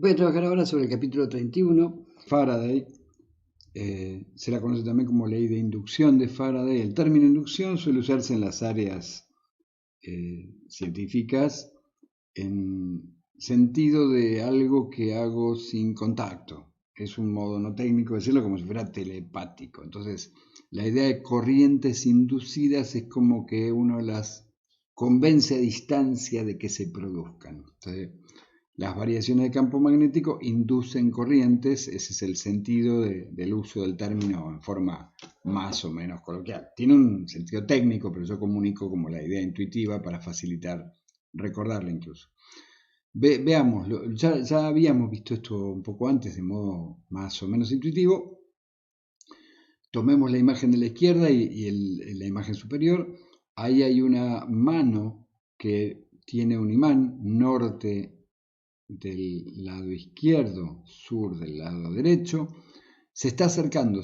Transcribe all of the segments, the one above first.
Voy a trabajar ahora sobre el capítulo 31, Faraday. Se la conoce también como ley de inducción de Faraday. El término inducción suele usarse en las áreas científicas en sentido de algo que hago sin contacto. Es un modo no técnico de decirlo, como si fuera telepático. Entonces, la idea de corrientes inducidas es como que uno las convence a distancia de que se produzcan. Entonces, las variaciones de campo magnético inducen corrientes, ese es el sentido del uso del término en forma más o menos coloquial. Tiene un sentido técnico, pero yo comunico como la idea intuitiva para facilitar recordarla incluso. Veamos, ya habíamos visto esto un poco antes de modo más o menos intuitivo. Tomemos la imagen de la izquierda y la imagen superior. Ahí hay una mano que tiene un imán norte del lado izquierdo, sur del lado derecho, se está acercando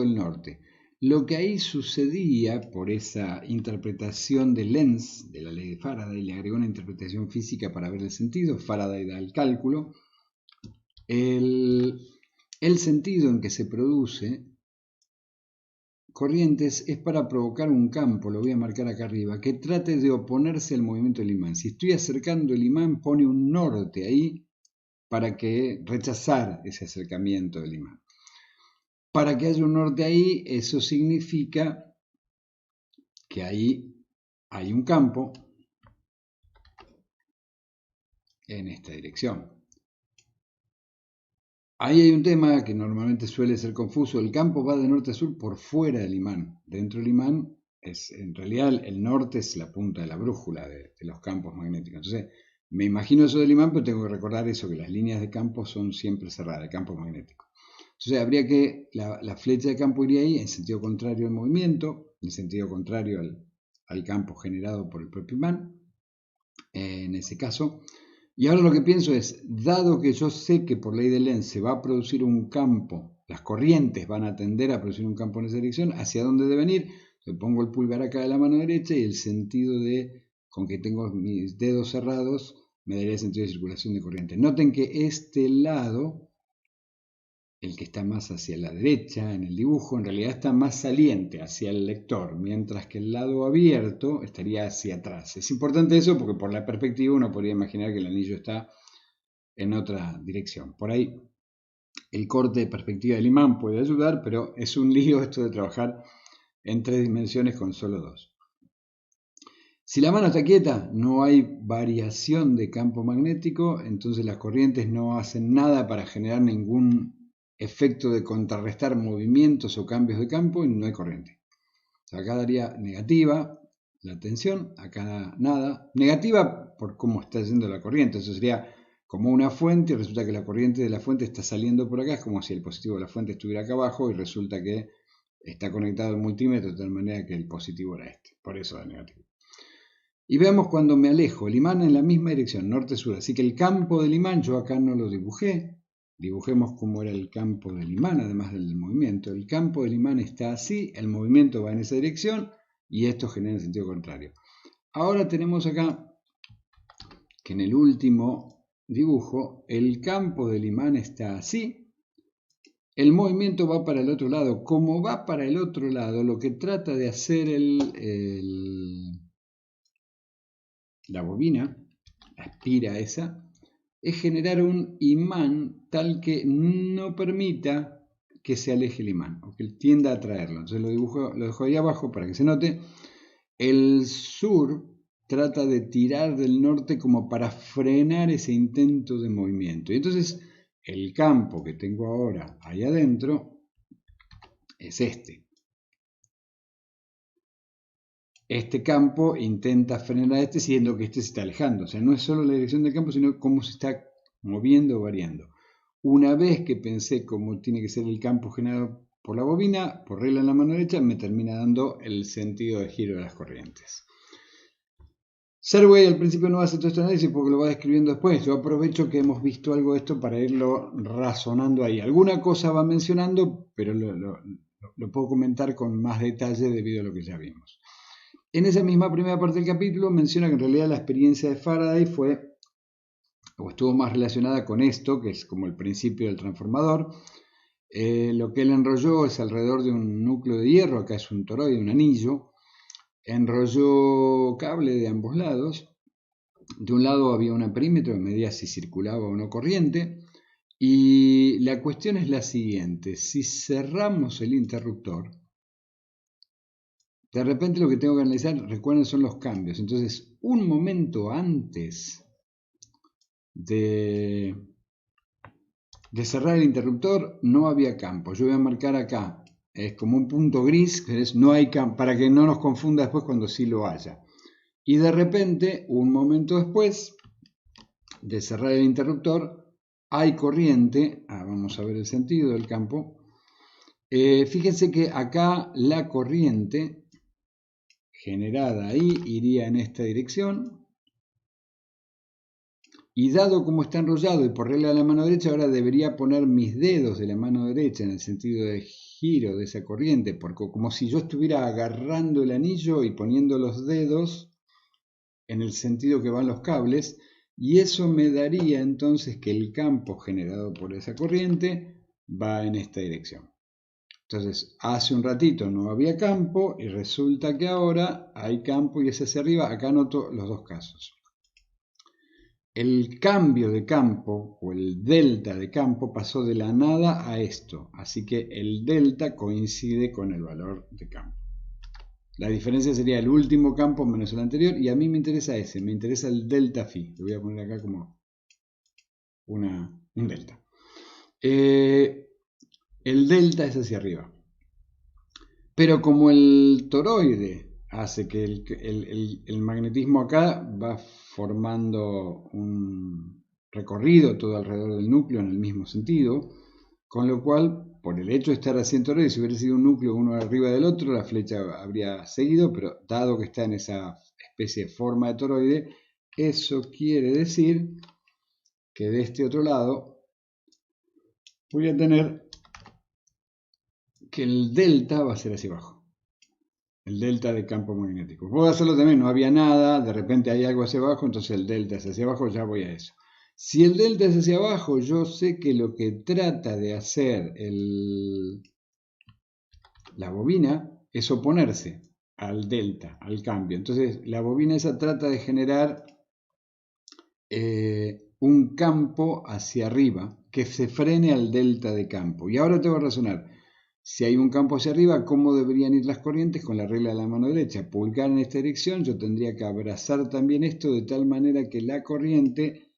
el norte. Lo que ahí sucedía por esa interpretación de Lenz, de la ley de Faraday, le agregó una interpretación física para ver el sentido, Faraday da el cálculo, el sentido en que se produce corrientes es para provocar un campo, lo voy a marcar acá arriba, que trate de oponerse al movimiento del imán. Si estoy acercando el imán, pone un norte ahí para que rechazar ese acercamiento del imán. Para que haya un norte ahí, eso significa que ahí hay un campo en esta dirección. Ahí hay un tema que normalmente suele ser confuso. El campo va de norte a sur por fuera del imán. Dentro del imán, en realidad el norte es la punta de la brújula de los campos magnéticos. Entonces, me imagino eso del imán, pero tengo que recordar eso, que las líneas de campo son siempre cerradas, de campo magnético. Entonces habría que, la flecha de campo iría ahí en sentido contrario al movimiento, en sentido contrario al campo generado por el propio imán, en ese caso. Y ahora lo que pienso es, dado que yo sé que por ley de Lenz se va a producir un campo, las corrientes van a tender a producir un campo en esa dirección, ¿hacia dónde deben ir? Le pongo el pulgar acá de la mano derecha y el sentido con que tengo mis dedos cerrados, me daría el sentido de circulación de corriente. Noten que este lado, el que está más hacia la derecha en el dibujo, en realidad está más saliente hacia el lector, mientras que el lado abierto estaría hacia atrás. Es importante eso porque por la perspectiva uno podría imaginar que el anillo está en otra dirección. Por ahí el corte de perspectiva del imán puede ayudar, pero es un lío esto de trabajar en 3 dimensiones con solo 2. Si la mano está quieta, no hay variación de campo magnético, entonces las corrientes no hacen nada para generar ningún efecto de contrarrestar movimientos o cambios de campo y no hay corriente. O sea, acá daría negativa la tensión, acá nada. Negativa por cómo está yendo la corriente, eso sería como una fuente y resulta que la corriente de la fuente está saliendo por acá, es como si el positivo de la fuente estuviera acá abajo y resulta que está conectado al multímetro de tal manera que el positivo era este, por eso da negativo. Y veamos cuando me alejo, el imán en la misma dirección, norte-sur, así que el campo del imán yo acá no lo dibujé, dibujemos cómo era el campo del imán, además del movimiento. El campo del imán está así, el movimiento va en esa dirección y esto genera el sentido contrario. Ahora tenemos acá que en el último dibujo el campo del imán está así, el movimiento va para el otro lado. Como va para el otro lado, lo que trata de hacer la bobina, la espira esa, es generar un imán tal que no permita que se aleje el imán o que tienda a atraerlo. Entonces lo dejo ahí abajo para que se note. El sur trata de tirar del norte como para frenar ese intento de movimiento. Y entonces el campo que tengo ahora ahí adentro es este. Este campo intenta frenar a este, siendo que este se está alejando. O sea, no es solo la dirección del campo, sino cómo se está moviendo o variando. Una vez que pensé cómo tiene que ser el campo generado por la bobina, por regla en la mano derecha, me termina dando el sentido de giro de las corrientes. Serway al principio no hace todo este análisis porque lo va describiendo después. Yo aprovecho que hemos visto algo de esto para irlo razonando ahí. Alguna cosa va mencionando, pero lo puedo comentar con más detalle debido a lo que ya vimos. En esa misma primera parte del capítulo menciona que en realidad la experiencia de Faraday fue o estuvo más relacionada con esto, que es como el principio del transformador. Lo que él enrolló es alrededor de un núcleo de hierro, acá es un toroide, un anillo, enrolló cable de ambos lados. De un lado había un perímetro que medía si circulaba o no corriente, y la cuestión es la siguiente: si cerramos el interruptor, de repente lo que tengo que analizar, recuerden, son los cambios. Entonces, un momento antes de cerrar el interruptor no había campo. Yo voy a marcar acá, es como un punto gris, no hay campo, para que no nos confunda después cuando sí lo haya. Y de repente, un momento después de cerrar el interruptor, hay corriente. Vamos a ver el sentido del campo. Fíjense que acá la corriente generada ahí iría en esta dirección. Y dado como está enrollado y por regla de la mano derecha, ahora debería poner mis dedos de la mano derecha en el sentido de giro de esa corriente, porque como si yo estuviera agarrando el anillo y poniendo los dedos en el sentido que van los cables, y eso me daría entonces que el campo generado por esa corriente va en esta dirección. Entonces, hace un ratito no había campo y resulta que ahora hay campo y es hacia arriba. Acá anoto los dos casos. El cambio de campo o el delta de campo pasó de la nada a esto, así que el delta coincide con el valor de campo. La diferencia sería el último campo menos el anterior, y a mí me interesa ese, me interesa el delta phi. Lo voy a poner acá como un delta. El delta es hacia arriba. Pero como el toroide hace que el magnetismo acá va formando un recorrido todo alrededor del núcleo en el mismo sentido, con lo cual, por el hecho de estar así en toroide, si hubiera sido un núcleo uno arriba del otro, la flecha habría seguido, pero dado que está en esa especie de forma de toroide, eso quiere decir que de este otro lado voy a tener que el delta va a ser hacia abajo. El delta de campo magnético. Puedo hacerlo también, no había nada, de repente hay algo hacia abajo, entonces el delta es hacia abajo, ya voy a eso. Si el delta es hacia abajo, yo sé que lo que trata de hacer la bobina es oponerse al delta, al cambio. Entonces la bobina esa trata de generar un campo hacia arriba que se frene al delta de campo. Y ahora tengo que razonar. Si hay un campo hacia arriba, ¿cómo deberían ir las corrientes? Con la regla de la mano derecha. Pulgar en esta dirección, yo tendría que abrazar también esto de tal manera que la corriente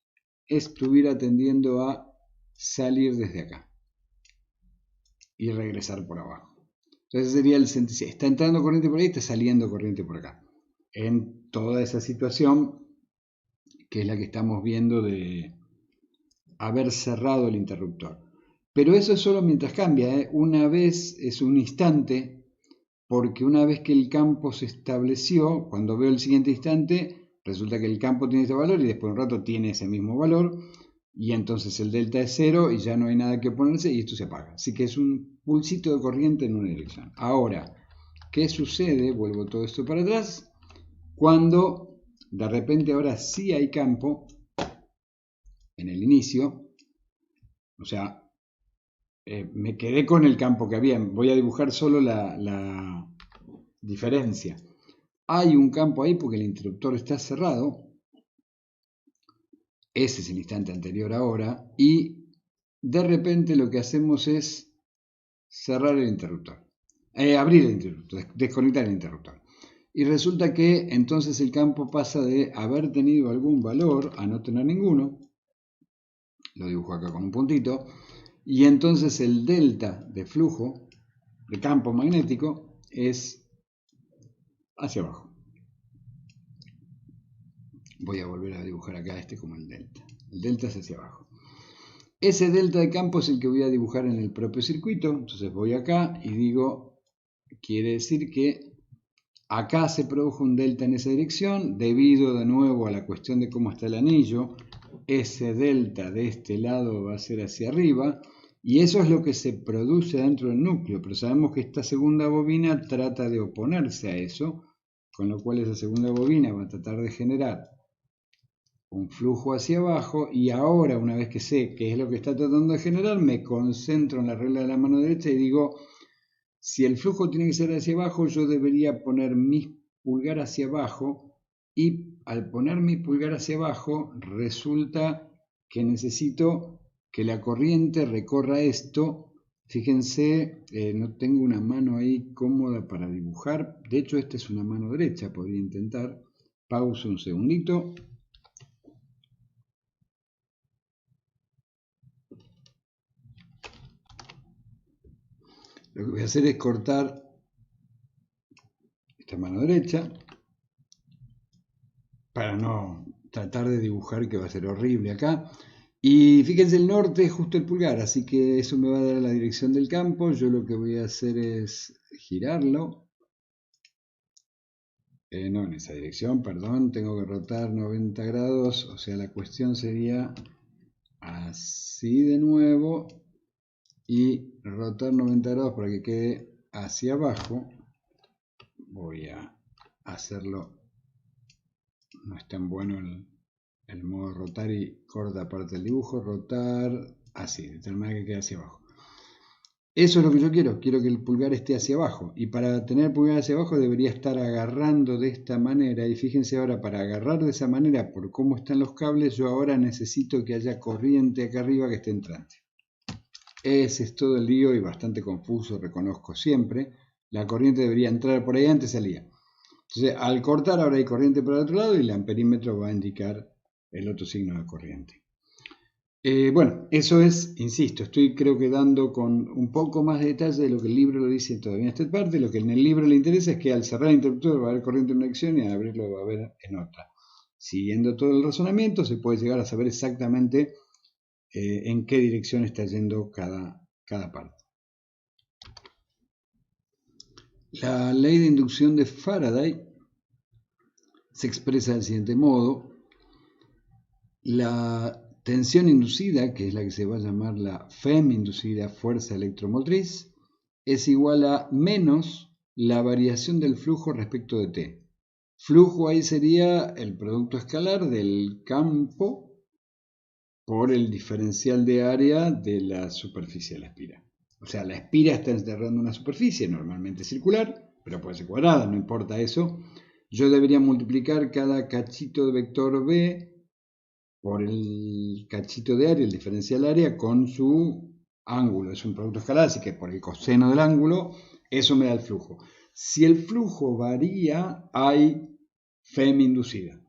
estuviera tendiendo a salir desde acá y regresar por abajo. Entonces sería el sentido. Está entrando corriente por ahí, está saliendo corriente por acá. En toda esa situación, que es la que estamos viendo de haber cerrado el interruptor. Pero eso es solo mientras cambia, Una vez es un instante, porque una vez que el campo se estableció, cuando veo el siguiente instante, resulta que el campo tiene este valor y después de un rato tiene ese mismo valor, y entonces el delta es 0 y ya no hay nada que ponerse y esto se apaga. Así que es un pulsito de corriente en una dirección. Ahora, ¿qué sucede? Vuelvo todo esto para atrás. Cuando de repente ahora sí hay campo en el inicio, o sea, me quedé con el campo que había. Voy a dibujar solo la diferencia. Hay un campo ahí porque el interruptor está cerrado. Ese es el instante anterior ahora. Y de repente lo que hacemos es cerrar el interruptor. Abrir el interruptor, desconectar el interruptor. Y resulta que entonces el campo pasa de haber tenido algún valor a no tener ninguno. Lo dibujo acá con un puntito. Y entonces el delta de flujo, de campo magnético, es hacia abajo. Voy a volver a dibujar acá este como el delta. El delta es hacia abajo. Ese delta de campo es el que voy a dibujar en el propio circuito. Entonces voy acá y digo, quiere decir que acá se produjo un delta en esa dirección, debido de nuevo a la cuestión de cómo está el anillo. Ese delta de este lado va a ser hacia arriba. Y eso es lo que se produce dentro del núcleo, pero sabemos que esta segunda bobina trata de oponerse a eso, con lo cual esa segunda bobina va a tratar de generar un flujo hacia abajo y ahora, una vez que sé qué es lo que está tratando de generar, me concentro en la regla de la mano derecha y digo, si el flujo tiene que ser hacia abajo, yo debería poner mi pulgar hacia abajo y al poner mi pulgar hacia abajo resulta que necesito que la corriente recorra esto. Fíjense, no tengo una mano ahí cómoda para dibujar. De hecho, esta es una mano derecha, podría intentar. Pauso un segundito. Lo que voy a hacer es cortar esta mano derecha para no tratar de dibujar, que va a ser horrible acá. Y fíjense, el norte es justo el pulgar, así que eso me va a dar la dirección del campo. Yo lo que voy a hacer es girarlo. No en esa dirección, perdón, tengo que rotar 90 grados, o sea, la cuestión sería así de nuevo y rotar 90 grados para que quede hacia abajo. Voy a hacerlo, no es tan bueno el modo rotar y corta parte del dibujo, rotar así, de tal manera que quede hacia abajo. Eso es lo que yo quiero que el pulgar esté hacia abajo, y para tener el pulgar hacia abajo debería estar agarrando de esta manera, y fíjense ahora, para agarrar de esa manera por cómo están los cables, yo ahora necesito que haya corriente acá arriba que esté entrante. Ese es todo el lío y bastante confuso, reconozco siempre. La corriente debería entrar por ahí, antes salía. Entonces, al cortar ahora hay corriente por el otro lado y el amperímetro va a indicar el otro signo de corriente. Bueno, eso es, insisto, estoy creo que dando con un poco más de detalle de lo que el libro lo dice todavía en esta parte. Lo que en el libro le interesa es que al cerrar el interruptor va a haber corriente en una dirección y al abrirlo va a haber en otra. Siguiendo todo el razonamiento se puede llegar a saber exactamente en qué dirección está yendo cada parte. La ley de inducción de Faraday se expresa del siguiente modo. La tensión inducida, que es la que se va a llamar la FEM inducida, fuerza electromotriz, es igual a menos la variación del flujo respecto de T. Flujo ahí sería el producto escalar del campo por el diferencial de área de la superficie de la espira. O sea, la espira está enterrando una superficie normalmente circular, pero puede ser cuadrada, no importa eso. Yo debería multiplicar cada cachito de vector B por el cachito de área, el diferencial área, con su ángulo. Es un producto escalar, así que por el coseno del ángulo, eso me da el flujo. Si el flujo varía, hay FEM inducida.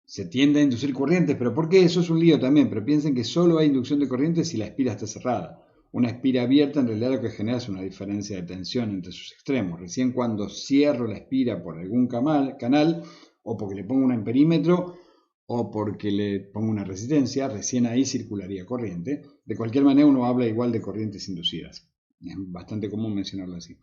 Se tiende a inducir corrientes, pero ¿por qué? Eso es un lío también, pero piensen que solo hay inducción de corrientes si la espira está cerrada. Una espira abierta en realidad lo que genera es una diferencia de tensión entre sus extremos. Recién cuando cierro la espira por algún canal, o porque le pongo un amperímetro, o porque le pongo una resistencia, recién ahí circularía corriente. De cualquier manera uno habla igual de corrientes inducidas. Es bastante común mencionarlo así.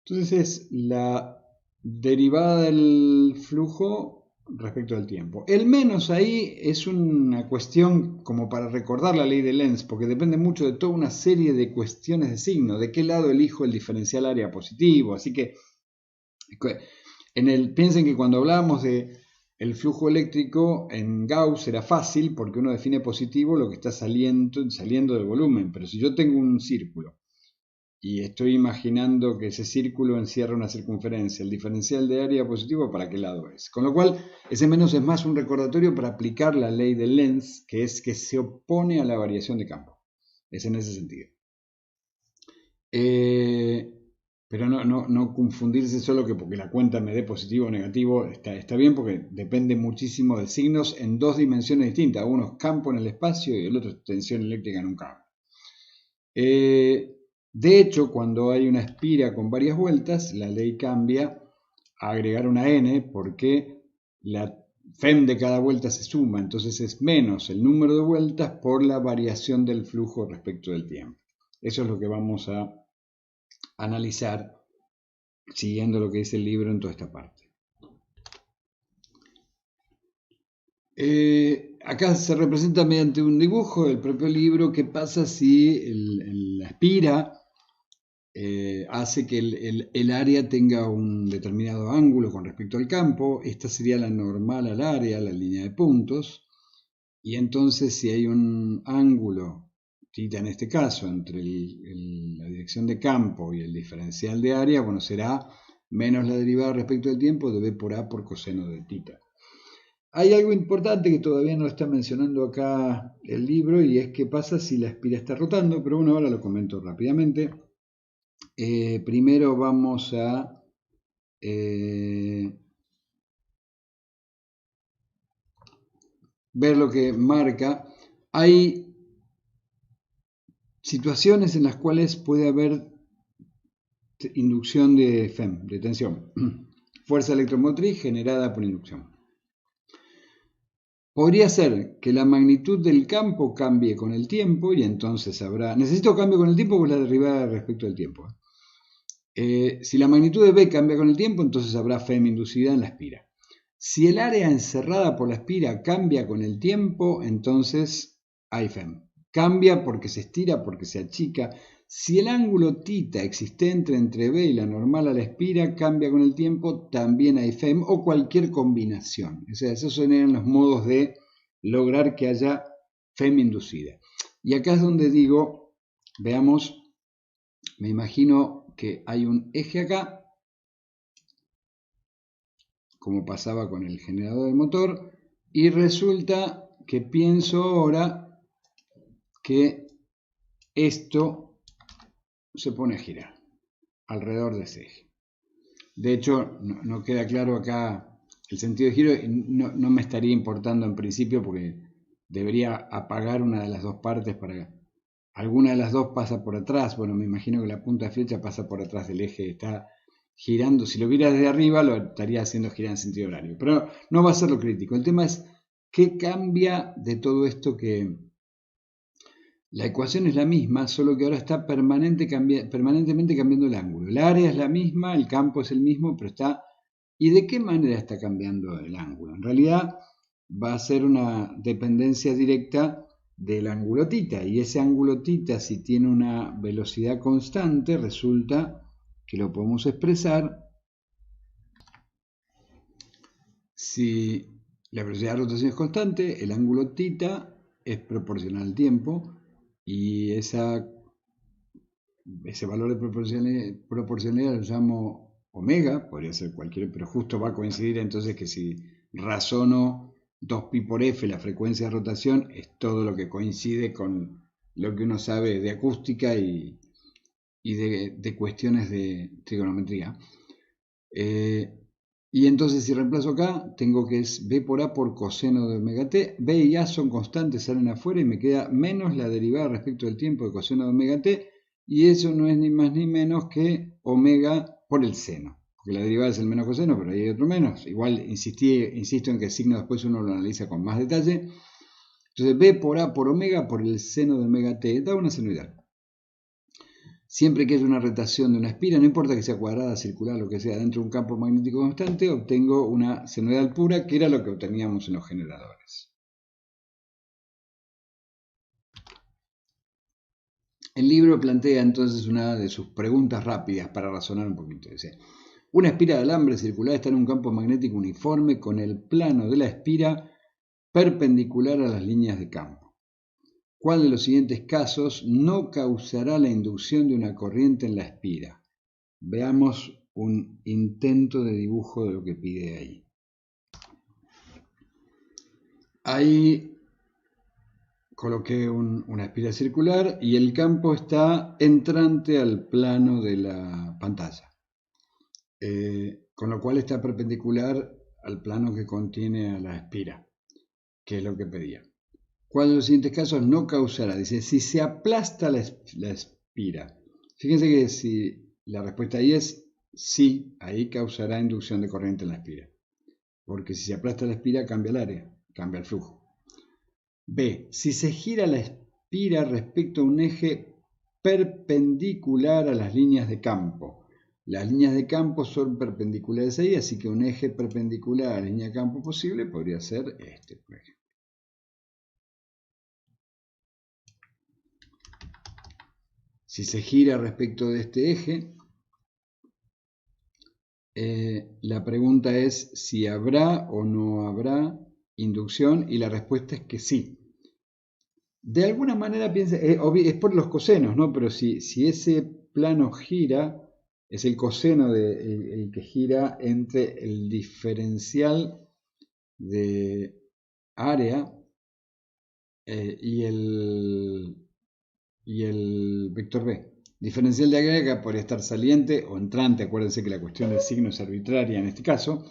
Entonces es la derivada del flujo respecto al tiempo. El menos ahí es una cuestión como para recordar la ley de Lenz, porque depende mucho de toda una serie de cuestiones de signo, de qué lado elijo el diferencial área positivo. Así que piensen que cuando hablábamos de el flujo eléctrico en Gauss era fácil porque uno define positivo lo que está saliendo del volumen, pero si yo tengo un círculo y estoy imaginando que ese círculo encierra una circunferencia, el diferencial de área positivo, ¿para qué lado es? Con lo cual, ese menos es más un recordatorio para aplicar la ley de Lenz, que es que se opone a la variación de campo. Es en ese sentido. Pero no confundirse solo que porque la cuenta me dé positivo o negativo, está bien porque depende muchísimo de signos en dos dimensiones distintas. Uno es campo en el espacio y el otro es tensión eléctrica en un cable. De hecho, cuando hay una espira con varias vueltas, la ley cambia a agregar una n porque la FEM de cada vuelta se suma, entonces es menos el número de vueltas por la variación del flujo respecto del tiempo. Eso es lo que vamos a analizar siguiendo lo que dice el libro en toda esta parte. Acá se representa mediante un dibujo del propio libro qué pasa si la espira hace que el área tenga un determinado ángulo con respecto al campo. Esta sería la normal al área, la línea de puntos. Y entonces si hay un ángulo, θ en este caso, entre la dirección de campo y el diferencial de área, bueno, será menos la derivada respecto del tiempo de b por a por coseno de θ. Hay algo importante que todavía no está mencionando acá el libro, y es qué pasa si la espira está rotando, pero bueno, ahora lo comento rápidamente. Primero vamos a ver lo que marca. Hay situaciones en las cuales puede haber inducción de FEM, de tensión, fuerza electromotriz generada por inducción. Podría ser que la magnitud del campo cambie con el tiempo y entonces habrá... Necesito cambio con el tiempo por la derivada respecto del tiempo. Si la magnitud de B cambia con el tiempo, entonces habrá FEM inducida en la espira. Si el área encerrada por la espira cambia con el tiempo, entonces hay FEM. Cambia porque se estira, porque se achica. Si el ángulo θ existente entre B y la normal a la espira cambia con el tiempo, también hay FEM o cualquier combinación. O sea, esos serían los modos de lograr que haya FEM inducida. Y acá es donde digo, veamos, me imagino que hay un eje acá, como pasaba con el generador del motor, y resulta que pienso ahora que esto se pone a girar alrededor de ese eje. De hecho, no queda claro acá el sentido de giro, no me estaría importando en principio porque debería apagar una de las dos partes para... Alguna de las dos pasa por atrás, bueno, me imagino que la punta de flecha pasa por atrás del eje, está girando, si lo viera desde arriba lo estaría haciendo girar en sentido horario, pero no va a ser lo crítico. El tema es qué cambia de todo esto, que la ecuación es la misma, solo que ahora está permanentemente cambiando el ángulo. El área es la misma, el campo es el mismo, pero está... ¿Y de qué manera está cambiando el ángulo? En realidad va a ser una dependencia directa del ángulo θ, y ese ángulo θ, si tiene una velocidad constante, resulta que lo podemos expresar si la velocidad de rotación es constante, el ángulo θ es proporcional al tiempo, y ese valor de proporcionalidad lo llamo omega, podría ser cualquier, pero justo va a coincidir entonces que si razono 2pi por f, la frecuencia de rotación, es todo lo que coincide con lo que uno sabe de acústica y de cuestiones de trigonometría. Y entonces si reemplazo acá, tengo que es b por a por coseno de omega t. B y a son constantes, salen afuera y me queda menos la derivada respecto del tiempo de coseno de omega t, y eso no es ni más ni menos que omega por el seno, porque la derivada es el menos coseno, pero ahí hay otro menos. Igual insisto en que el signo después uno lo analiza con más detalle. Entonces b por a por omega por el seno de omega t da una senoidal. Siempre que haya una rotación de una espira, no importa que sea cuadrada, circular, lo que sea, dentro de un campo magnético constante, obtengo una senoidal pura, que era lo que obteníamos en los generadores. El libro plantea entonces una de sus preguntas rápidas para razonar un poquito. Dice: una espira de alambre circular está en un campo magnético uniforme con el plano de la espira perpendicular a las líneas de campo. ¿Cuál de los siguientes casos no causará la inducción de una corriente en la espira? Veamos un intento de dibujo de lo que pide ahí. Ahí coloqué una espira circular y el campo está entrante al plano de la pantalla, con lo cual está perpendicular al plano que contiene a la espira, que es lo que pedía. ¿Cuál de los siguientes casos no causará? Dice, si se aplasta la espira. Fíjense que si la respuesta ahí es sí, ahí causará inducción de corriente en la espira. Porque si se aplasta la espira, cambia el área, cambia el flujo. B, si se gira la espira respecto a un eje perpendicular a las líneas de campo. Las líneas de campo son perpendiculares ahí, así que un eje perpendicular a la línea de campo posible podría ser este, por ejemplo. Si se gira respecto de este eje, la pregunta es si habrá o no habrá inducción y la respuesta es que sí. De alguna manera piensa, es por los cosenos, ¿no? Pero si ese plano gira, es el coseno el que gira entre el diferencial de área y el vector B. Diferencial de área que podría estar saliente o entrante, acuérdense que la cuestión del signo es arbitraria en este caso,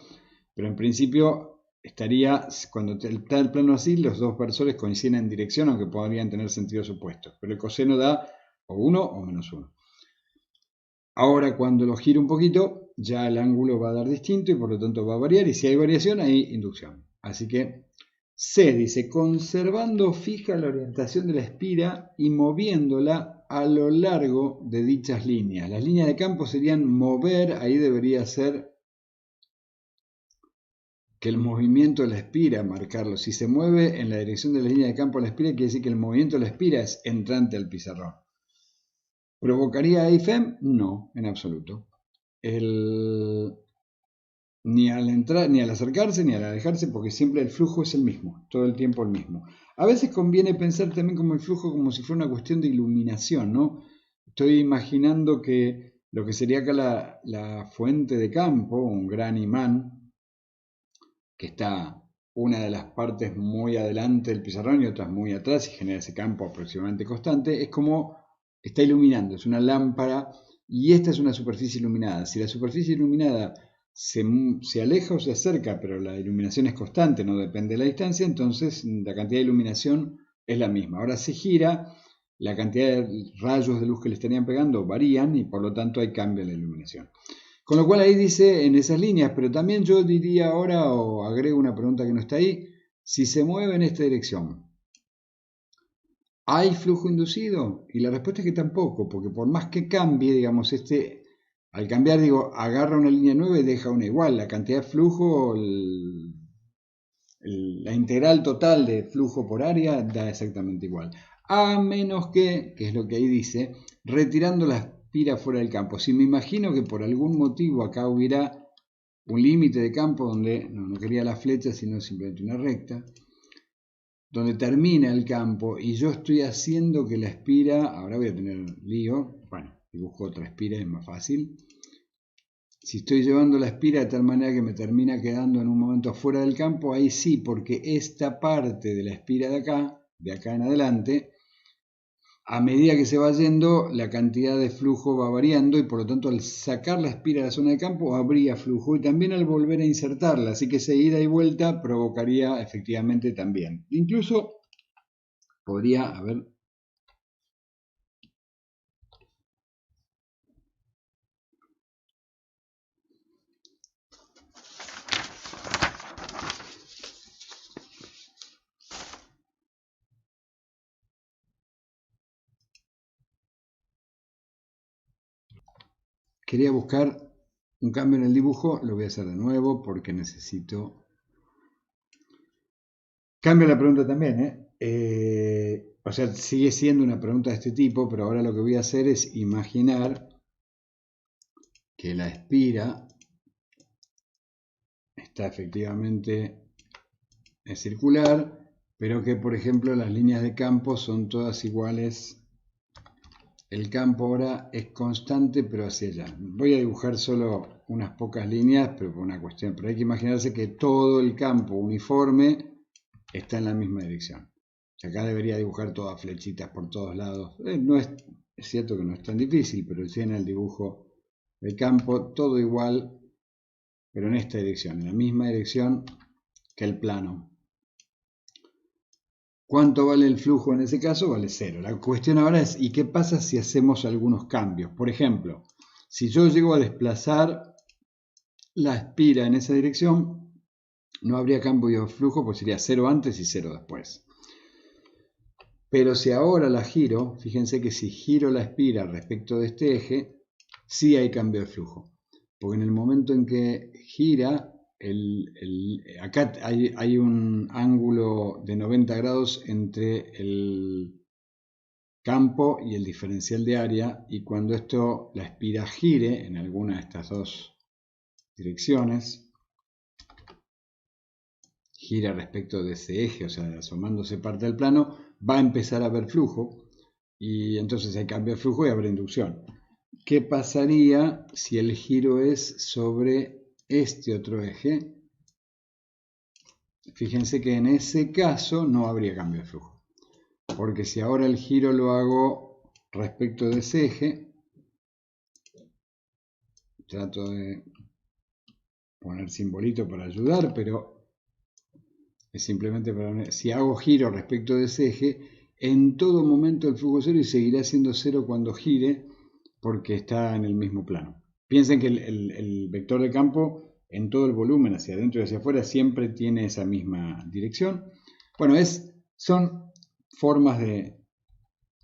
pero en principio estaría, cuando está el plano así, los dos versores coinciden en dirección, aunque podrían tener sentidos opuestos, pero el coseno da o 1 o -1. Ahora cuando lo giro un poquito, ya el ángulo va a dar distinto y por lo tanto va a variar, y si hay variación hay inducción. Así que C dice, conservando fija la orientación de la espira y moviéndola a lo largo de dichas líneas. Las líneas de campo serían mover, ahí debería ser que el movimiento de la espira, marcarlo. Si se mueve en la dirección de la línea de campo de la espira, quiere decir que el movimiento de la espira es entrante al pizarrón. ¿Provocaría AIFEM? No, en absoluto. Ni al entrar, ni al acercarse, ni al alejarse, porque siempre el flujo es el mismo, todo el tiempo el mismo. A veces conviene pensar también como el flujo como si fuera una cuestión de iluminación, ¿no? Estoy imaginando que lo que sería acá la fuente de campo, un gran imán, que está una de las partes muy adelante del pizarrón y otras muy atrás y genera ese campo aproximadamente constante, es como está iluminando, es una lámpara y esta es una superficie iluminada. Si la superficie iluminada se aleja o se acerca, pero la iluminación es constante, no depende de la distancia, entonces la cantidad de iluminación es la misma. Ahora se gira, la cantidad de rayos de luz que le estarían pegando varían y por lo tanto hay cambio en la iluminación. Con lo cual ahí dice en esas líneas, pero también yo diría ahora, o agrego una pregunta que no está ahí, si se mueve en esta dirección, ¿hay flujo inducido? Y la respuesta es que tampoco, porque por más que cambie, digamos, al cambiar, digo, agarra una línea nueva y deja una igual, la cantidad de flujo, la integral total de flujo por área da exactamente igual. A menos que es lo que ahí dice, retirando la espira fuera del campo. Si me imagino que por algún motivo acá hubiera un límite de campo donde no quería la flecha, sino simplemente una recta, donde termina el campo y yo estoy haciendo que la espira, ahora voy a tener lío, bueno, dibujo otra espira, es más fácil. Si estoy llevando la espira de tal manera que me termina quedando en un momento fuera del campo, ahí sí, porque esta parte de la espira de acá en adelante, a medida que se va yendo, la cantidad de flujo va variando y por lo tanto al sacar la espira de la zona de campo habría flujo y también al volver a insertarla, así que esa ida y vuelta provocaría efectivamente también. Incluso podría haber... Quería buscar un cambio en el dibujo, lo voy a hacer de nuevo porque necesito... Cambio la pregunta también, o sea, sigue siendo una pregunta de este tipo, pero ahora lo que voy a hacer es imaginar que la espira está efectivamente circular, pero que por ejemplo las líneas de campo son todas iguales. El campo ahora es constante, pero hacia allá. Voy a dibujar solo unas pocas líneas, pero por una cuestión. Pero hay que imaginarse que todo el campo uniforme está en la misma dirección. Acá debería dibujar todas flechitas por todos lados. No es cierto que no es tan difícil, pero si en el dibujo del campo todo igual, pero en esta dirección, en la misma dirección que el plano. ¿Cuánto vale el flujo en ese caso? Vale 0. La cuestión ahora es, ¿y qué pasa si hacemos algunos cambios? Por ejemplo, si yo llego a desplazar la espira en esa dirección, no habría cambio de flujo, pues sería 0 antes y 0 después. Pero si ahora la giro, fíjense que si giro la espira respecto de este eje, sí hay cambio de flujo. Porque en el momento en que gira, acá hay un ángulo de 90 grados entre campo y el diferencial de área, y cuando la espira gire en alguna de estas dos direcciones, gira respecto de ese eje, o sea, asomándose parte del plano, va a empezar a haber flujo, y entonces hay cambio de flujo y habrá inducción. ¿Qué pasaría si el giro es sobre este otro eje? Fíjense que en ese caso no habría cambio de flujo, porque si ahora el giro lo hago respecto de ese eje, trato de poner simbolito para ayudar, pero es simplemente para... Si hago giro respecto de ese eje, en todo momento el flujo es cero y seguirá siendo cero cuando gire, porque está en el mismo plano. Piensen que el vector de campo en todo el volumen, hacia adentro y hacia afuera, siempre tiene esa misma dirección. Bueno, son formas de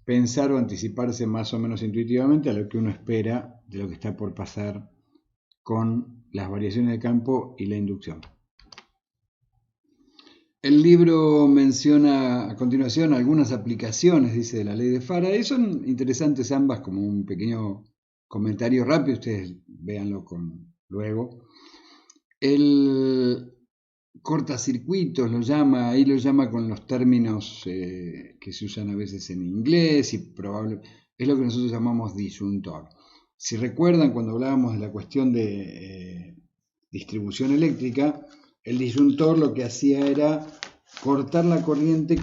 pensar o anticiparse más o menos intuitivamente a lo que uno espera de lo que está por pasar con las variaciones de campo y la inducción. El libro menciona a continuación algunas aplicaciones, dice, de la ley de Faraday. Son interesantes ambas, como un pequeño comentario rápido, ustedes véanlo luego. El cortacircuitos ahí lo llama con los términos que se usan a veces en inglés y es lo que nosotros llamamos disyuntor. Si recuerdan, cuando hablábamos de la cuestión de distribución eléctrica, el disyuntor lo que hacía era cortar la corriente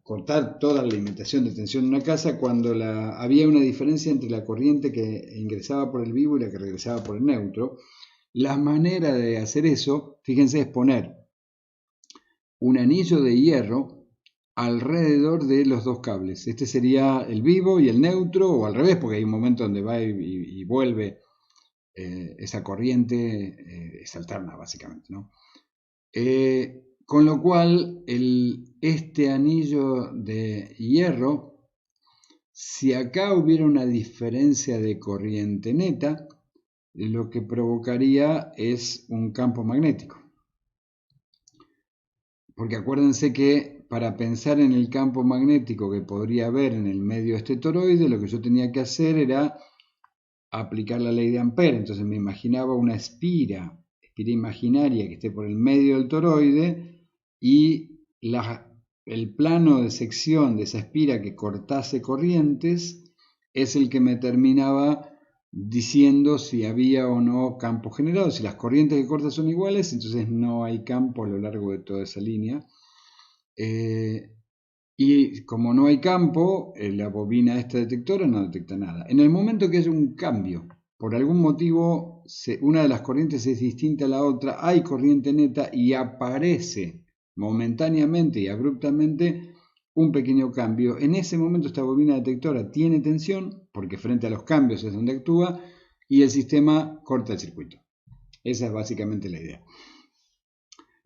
cortar toda la alimentación de tensión de una casa cuando había una diferencia entre la corriente que ingresaba por el vivo y la que regresaba por el neutro. La manera de hacer eso, fíjense, es poner un anillo de hierro alrededor de los dos cables. Este sería el vivo y el neutro, o al revés, porque hay un momento donde va y vuelve esa corriente, es alterna básicamente, ¿no? Con lo cual, este anillo de hierro, si acá hubiera una diferencia de corriente neta, lo que provocaría es un campo magnético. Porque acuérdense que para pensar en el campo magnético que podría haber en el medio de este toroide, lo que yo tenía que hacer era aplicar la ley de Ampère. Entonces me imaginaba una espira imaginaria que esté por el medio del toroide y el plano de sección de esa espira que cortase corrientes es el que me terminaba diciendo si había o no campo generado. Si las corrientes que corta son iguales, entonces no hay campo a lo largo de toda esa línea. Y como no hay campo, la bobina esta detectora no detecta nada. En el momento que haya un cambio, por algún motivo una de las corrientes es distinta a la otra, hay corriente neta y aparece momentáneamente y abruptamente un pequeño cambio. En ese momento esta bobina detectora tiene tensión, porque frente a los cambios es donde actúa, y el sistema corta el circuito. Esa es básicamente la idea.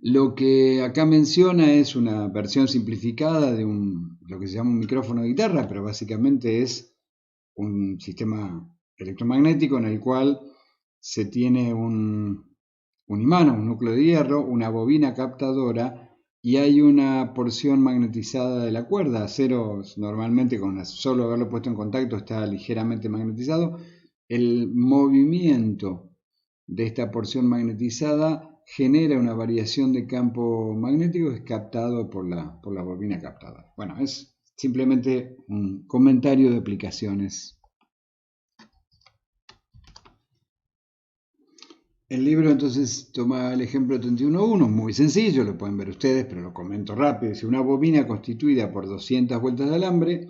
Lo que acá menciona es una versión simplificada de lo que se llama un micrófono de guitarra, pero básicamente es un sistema electromagnético en el cual se tiene un imán, un núcleo de hierro, una bobina captadora y hay una porción magnetizada de la cuerda. Acero normalmente con solo haberlo puesto en contacto está ligeramente magnetizado. El movimiento de esta porción magnetizada genera una variación de campo magnético que es captado por la bobina captadora. Bueno, es simplemente un comentario de aplicaciones. El libro entonces toma el ejemplo 31.1, muy sencillo, lo pueden ver ustedes, pero lo comento rápido. Dice, una bobina constituida por 200 vueltas de alambre,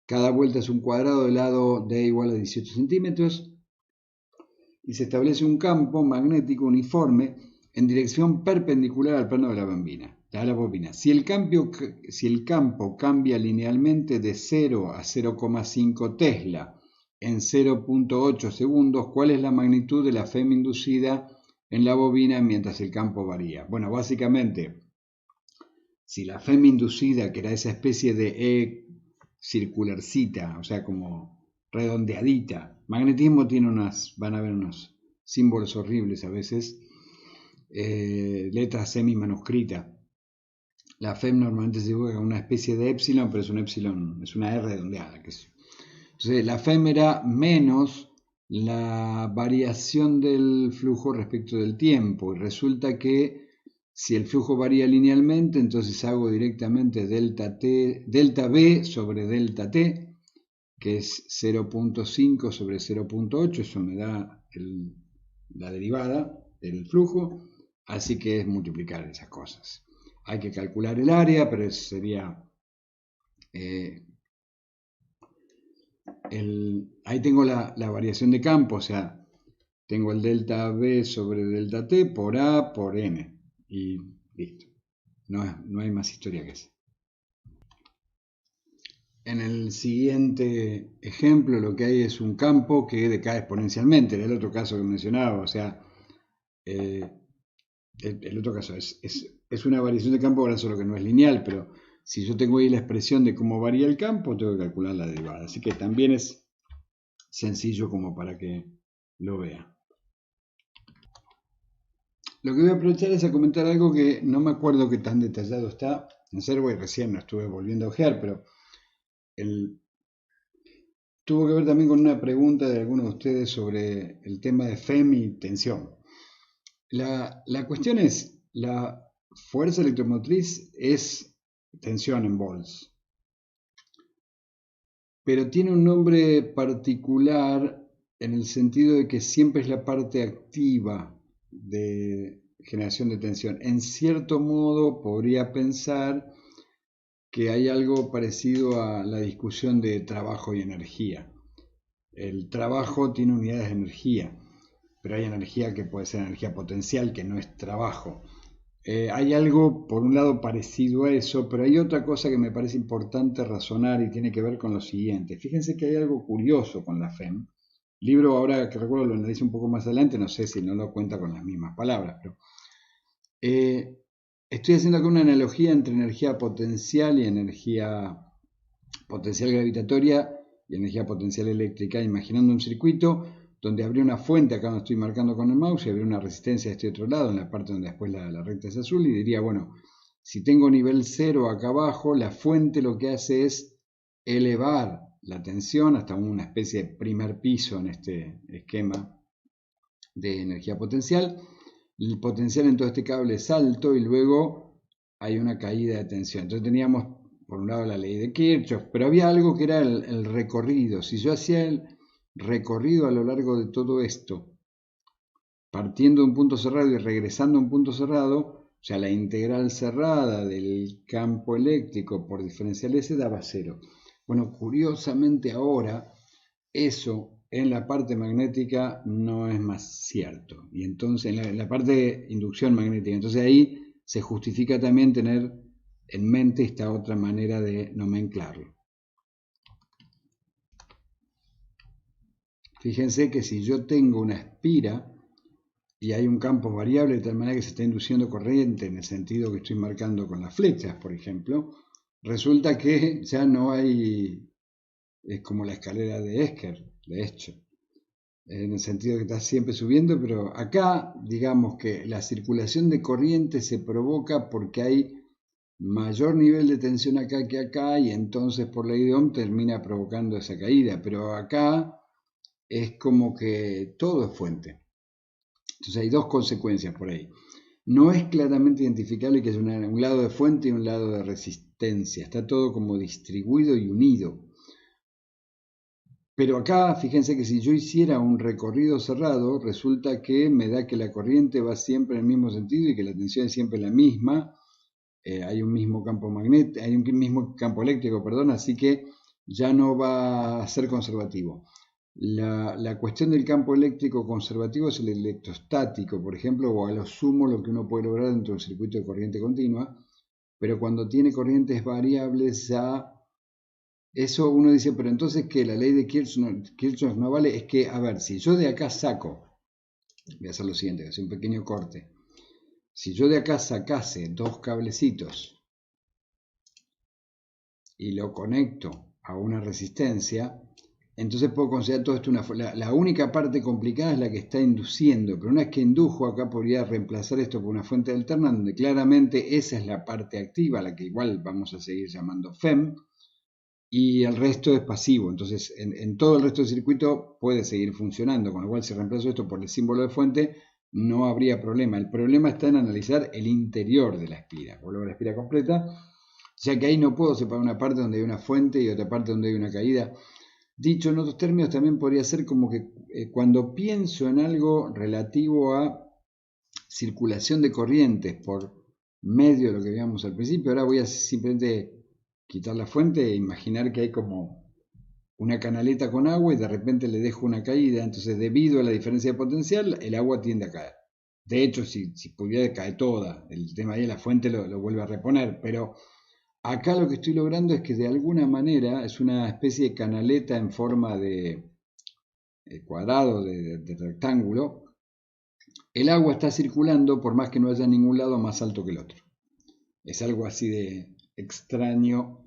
cada vuelta es un cuadrado de lado D igual a 18 centímetros, y se establece un campo magnético uniforme en dirección perpendicular al plano de la bobina. Si el campo cambia linealmente de 0 a 0,5 Tesla en 0,8 segundos, ¿cuál es la magnitud de la FEM inducida en la bobina mientras el campo varía? Bueno, básicamente, si la FEM inducida, que era esa especie de E circularcita, o sea, como redondeadita. Magnetismo tiene van a ver unos símbolos horribles a veces, letras semi-manuscritas. La FEM normalmente se dibuja como una especie de epsilon, pero es un epsilon, es una R redondeada. Entonces, la FEM era menos la variación del flujo respecto del tiempo. Y resulta que si el flujo varía linealmente, entonces hago directamente delta B sobre delta T, que es 0.5 sobre 0.8. Eso me da la derivada del flujo. Así que es multiplicar esas cosas. Hay que calcular el área, pero sería ahí tengo la variación de campo, o sea, tengo el delta B sobre delta T por A por N. Y listo. No hay más historia que eso. En el siguiente ejemplo lo que hay es un campo que decae exponencialmente. En el otro caso que mencionaba, o sea, eh, el otro caso es una variación de campo, ahora solo que no es lineal, pero si yo tengo ahí la expresión de cómo varía el campo, tengo que calcular la derivada. Así que también es sencillo como para que lo vea. Lo que voy a aprovechar es a comentar algo que no me acuerdo qué tan detallado está en Servo, recién lo estuve volviendo a ojear, pero tuvo que ver también con una pregunta de algunos de ustedes sobre el tema de FEM y tensión. La cuestión es, la fuerza electromotriz es tensión en volts, pero tiene un nombre particular en el sentido de que siempre es la parte activa de generación de tensión. En cierto modo podría pensar que hay algo parecido a la discusión de trabajo y energía. El trabajo tiene unidades de energía, pero hay energía que puede ser energía potencial, que no es trabajo. Hay algo, por un lado, parecido a eso, pero hay otra cosa que me parece importante razonar y tiene que ver con lo siguiente. Fíjense que hay algo curioso con la FEM. El libro, ahora que recuerdo, lo analizo un poco más adelante, no sé si no lo cuenta con las mismas palabras, pero estoy haciendo acá una analogía entre energía potencial y energía potencial gravitatoria y energía potencial eléctrica, imaginando un circuito donde habría una fuente, acá donde estoy marcando con el mouse, y habría una resistencia de este otro lado, en la parte donde después la recta es azul, y diría, bueno, si tengo nivel 0 acá abajo, la fuente lo que hace es elevar la tensión hasta una especie de primer piso en este esquema de energía potencial. El potencial en todo este cable es alto y luego hay una caída de tensión. Entonces teníamos por un lado la ley de Kirchhoff, pero había algo que era el recorrido. Si yo hacía el recorrido a lo largo de todo esto, partiendo de un punto cerrado y regresando a un punto cerrado, o sea, la integral cerrada del campo eléctrico por diferencial S daba 0. Bueno, curiosamente ahora eso en la parte magnética no es más cierto. Y entonces en la parte de inducción magnética, entonces ahí se justifica también tener en mente esta otra manera de nomenclarlo. Fíjense que si yo tengo una espira y hay un campo variable de tal manera que se está induciendo corriente en el sentido que estoy marcando con las flechas, por ejemplo, resulta que ya no hay, es como la escalera de Escher, en el sentido que está siempre subiendo, pero acá digamos que la circulación de corriente se provoca porque hay mayor nivel de tensión acá que acá y entonces por ley de Ohm termina provocando esa caída, pero acá es como que todo es fuente. Entonces hay dos consecuencias por ahí. No es claramente identificable que es un lado de fuente y un lado de resistencia, está todo como distribuido y unido. Pero acá, fíjense que si yo hiciera un recorrido cerrado, resulta que me da que la corriente va siempre en el mismo sentido y que la tensión es siempre la misma. Hay un mismo campo magnético, hay un mismo campo eléctrico, perdón, así que ya no va a ser conservativo. La cuestión del campo eléctrico conservativo es el electrostático, por ejemplo, o a lo sumo lo que uno puede lograr dentro de un circuito de corriente continua, pero cuando tiene corrientes variables ya eso uno dice, pero entonces que la ley de Kirchhoff no vale, es que, a ver, si yo de acá saco, voy a hacer lo siguiente, voy a hacer un pequeño corte, si yo de acá sacase dos cablecitos y lo conecto a una resistencia, entonces puedo considerar todo esto la única parte complicada es la que está induciendo, pero una vez que indujo acá podría reemplazar esto por una fuente alterna donde claramente esa es la parte activa, la que igual vamos a seguir llamando FEM, y el resto es pasivo. Entonces en todo el resto del circuito puede seguir funcionando, con lo cual si reemplazo esto por el símbolo de fuente no habría problema. El problema está en analizar el interior de la espira. Vuelvo a la espira completa, ya que ahí no puedo separar una parte donde hay una fuente y otra parte donde hay una caída. Dicho en otros términos, también podría ser como que cuando pienso en algo relativo a circulación de corrientes por medio de lo que veíamos al principio, ahora voy a simplemente quitar la fuente e imaginar que hay como una canaleta con agua y de repente le dejo una caída, entonces debido a la diferencia de potencial el agua tiende a caer. De hecho, si pudiera caer toda, el tema ahí de la fuente lo vuelve a reponer, pero acá lo que estoy logrando es que de alguna manera es una especie de canaleta en forma de cuadrado, de rectángulo. El agua está circulando por más que no haya ningún lado más alto que el otro. Es algo así de extraño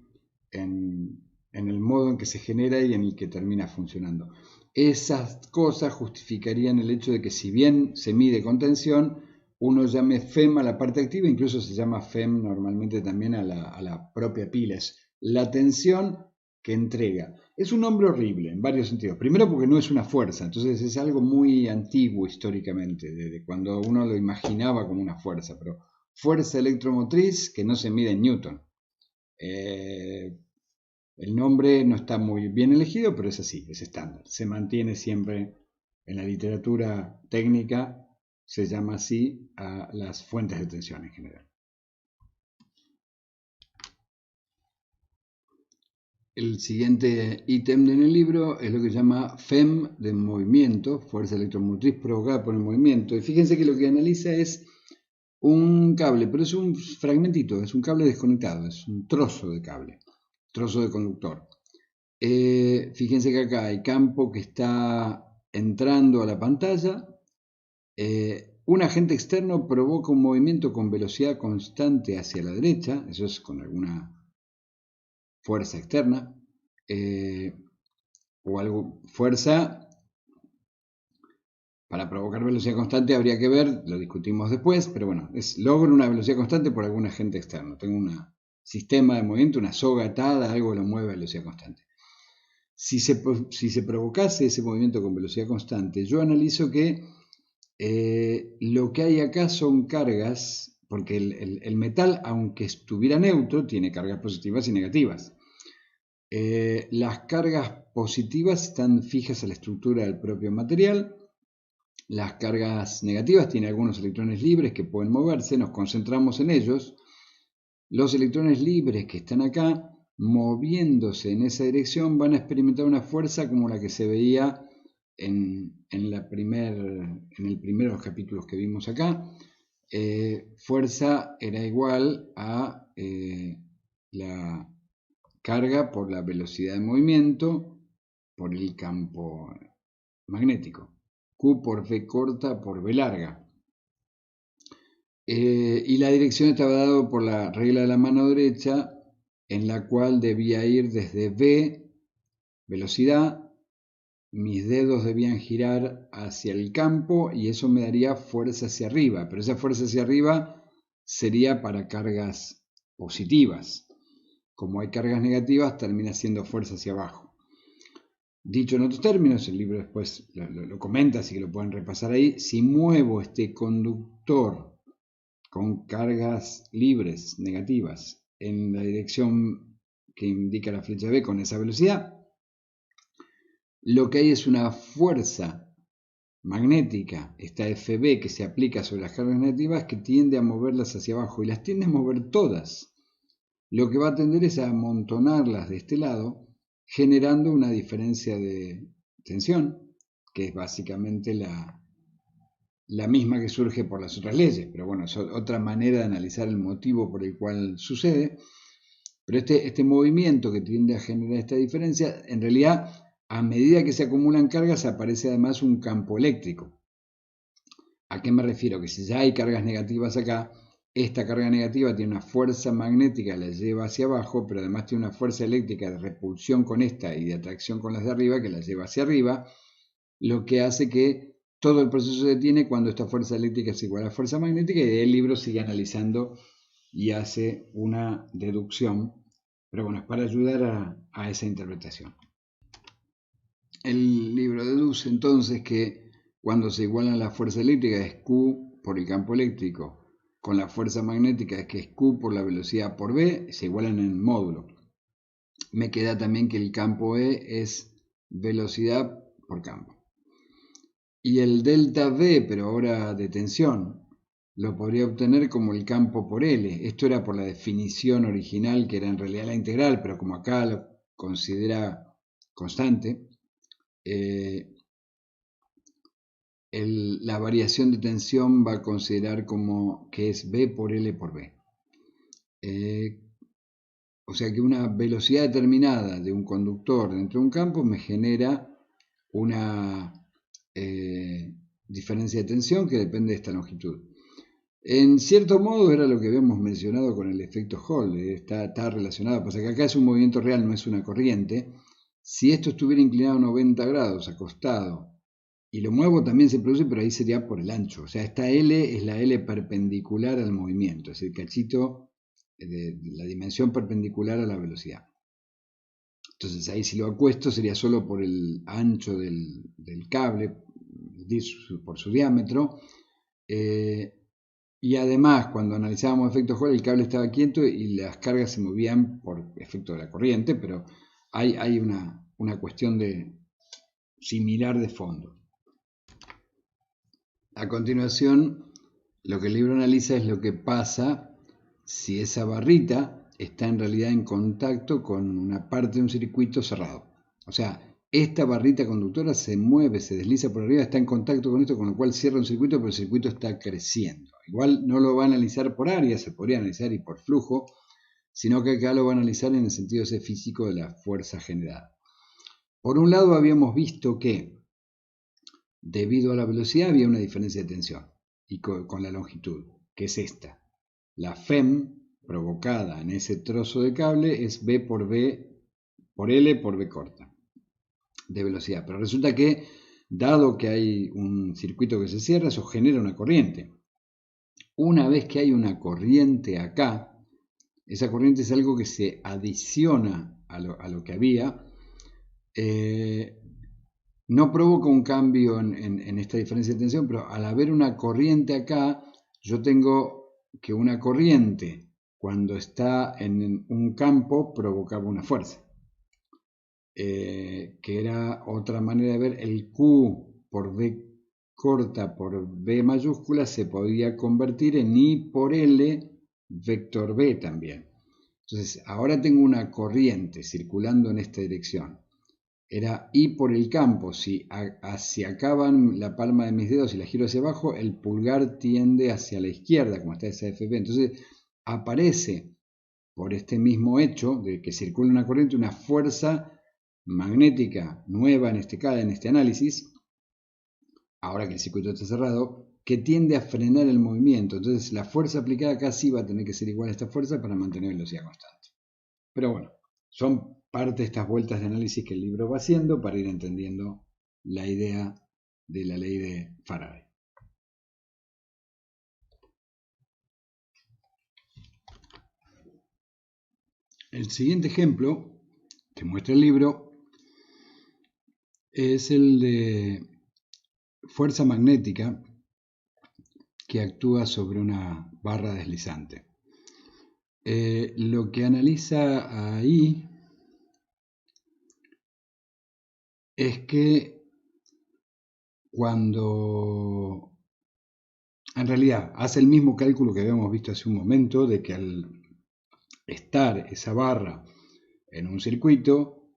en el modo en que se genera y en el que termina funcionando. Esas cosas justificarían el hecho de que si bien se mide con tensión, uno llame FEM a la parte activa, incluso se llama FEM normalmente también a la propia pila. Es la tensión que entrega. Es un nombre horrible en varios sentidos. Primero porque no es una fuerza, entonces es algo muy antiguo históricamente, desde cuando uno lo imaginaba como una fuerza, pero fuerza electromotriz que no se mide en Newton. El nombre no está muy bien elegido, pero es así, es estándar. Se mantiene siempre en la literatura técnica, se llama así a las fuentes de tensión en general. El siguiente ítem en el libro es lo que se llama FEM de movimiento, fuerza electromotriz provocada por el movimiento. Y fíjense que lo que analiza es un cable, pero es un fragmentito, es un cable desconectado, es un trozo de cable, trozo de conductor. Fíjense que acá hay campo que está entrando a la pantalla. Un agente externo provoca un movimiento con velocidad constante hacia la derecha, eso es con alguna fuerza externa, o algo, fuerza. Para provocar velocidad constante habría que ver, lo discutimos después, pero bueno, logro una velocidad constante por algún agente externo. Tengo un sistema de movimiento, una soga atada, algo lo mueve a velocidad constante. Si se provocase ese movimiento con velocidad constante, yo analizo que lo que hay acá son cargas, porque el metal, aunque estuviera neutro, tiene cargas positivas y negativas. Las cargas positivas están fijas a la estructura del propio material. Las cargas negativas tienen algunos electrones libres que pueden moverse, nos concentramos en ellos. Los electrones libres que están acá, moviéndose en esa dirección, van a experimentar una fuerza como la que se veía en el primero de los capítulos que vimos acá. Fuerza era igual a la carga por la velocidad de movimiento por el campo magnético. Q por V corta por V larga. Y la dirección estaba dada por la regla de la mano derecha, en la cual debía ir desde V, velocidad, mis dedos debían girar hacia el campo y eso me daría fuerza hacia arriba, pero esa fuerza hacia arriba sería para cargas positivas. Como hay cargas negativas, termina siendo fuerza hacia abajo. Dicho en otros términos, el libro después lo comenta, así que lo pueden repasar ahí. Si muevo este conductor con cargas libres, negativas, en la dirección que indica la flecha B con esa velocidad, lo que hay es una fuerza magnética, esta FB que se aplica sobre las cargas negativas, que tiende a moverlas hacia abajo y las tiende a mover todas. Lo que va a tender es a amontonarlas de este lado, generando una diferencia de tensión, que es básicamente la misma que surge por las otras leyes, pero bueno, es otra manera de analizar el motivo por el cual sucede. Pero este movimiento que tiende a generar esta diferencia, en realidad, a medida que se acumulan cargas, aparece además un campo eléctrico. ¿A qué me refiero? Que si ya hay cargas negativas acá, esta carga negativa tiene una fuerza magnética que la lleva hacia abajo, pero además tiene una fuerza eléctrica de repulsión con esta y de atracción con las de arriba que la lleva hacia arriba, lo que hace que todo el proceso se detiene cuando esta fuerza eléctrica es igual a la fuerza magnética, y el libro sigue analizando y hace una deducción, pero bueno, es para ayudar a esa interpretación. El libro deduce entonces que cuando se igualan la fuerza eléctrica es Q por el campo eléctrico con la fuerza magnética, que es Q por la velocidad por B, se igualan en módulo. Me queda también que el campo E es velocidad por campo. Y el delta V, pero ahora de tensión, lo podría obtener como el campo por L. Esto era por la definición original, que era en realidad la integral, pero como acá lo considera constante, la variación de tensión va a considerar como que es V por L por B. O sea que una velocidad determinada de un conductor dentro de un campo me genera una diferencia de tensión que depende de esta longitud. En cierto modo era lo que habíamos mencionado con el efecto Hall, está relacionado, pasa que acá es un movimiento real, no es una corriente. Si esto estuviera inclinado 90 grados, acostado, y lo muevo también se produce, pero ahí sería por el ancho. O sea, esta L es la L perpendicular al movimiento, es el cachito de la dimensión perpendicular a la velocidad. Entonces ahí si lo acuesto sería solo por el ancho del cable, por su diámetro. Y además, cuando analizábamos efecto Hall, el cable estaba quieto y las cargas se movían por efecto de la corriente, pero hay una cuestión similar de fondo. A continuación, lo que el libro analiza es lo que pasa si esa barrita está en realidad en contacto con una parte de un circuito cerrado. O sea, esta barrita conductora se mueve, se desliza por arriba, está en contacto con esto, con lo cual cierra un circuito, pero el circuito está creciendo. Igual no lo va a analizar por área, se podría analizar y por flujo, sino que acá lo va a analizar en el sentido ese físico de la fuerza generada. Por un lado habíamos visto que debido a la velocidad había una diferencia de tensión y con la longitud, que es esta. La FEM provocada en ese trozo de cable es B por L por B corta de velocidad. Pero resulta que, dado que hay un circuito que se cierra, eso genera una corriente. Una vez que hay una corriente acá, esa corriente es algo que se adiciona a lo que había. No provoca un cambio en esta diferencia de tensión, pero al haber una corriente acá, yo tengo que una corriente, cuando está en un campo, provocaba una fuerza. Que era otra manera de ver el Q por B corta por B mayúscula, se podía convertir en I por L vector B también. Entonces, ahora tengo una corriente circulando en esta dirección. Era I por el campo. Si hacia acá van la palma de mis dedos y la giro hacia abajo, el pulgar tiende hacia la izquierda, como está esa FP. Entonces aparece, por este mismo hecho de que circula una corriente, una fuerza magnética nueva en este análisis, ahora que el circuito está cerrado, que tiende a frenar el movimiento. Entonces la fuerza aplicada acá sí va a tener que ser igual a esta fuerza para mantener velocidad constante. Pero bueno, son parte de estas vueltas de análisis que el libro va haciendo para ir entendiendo la idea de la ley de Faraday. El siguiente ejemplo que muestra el libro es el de fuerza magnética que actúa sobre una barra deslizante. Lo que analiza ahí es que cuando en realidad hace el mismo cálculo que habíamos visto hace un momento, de que al estar esa barra en un circuito,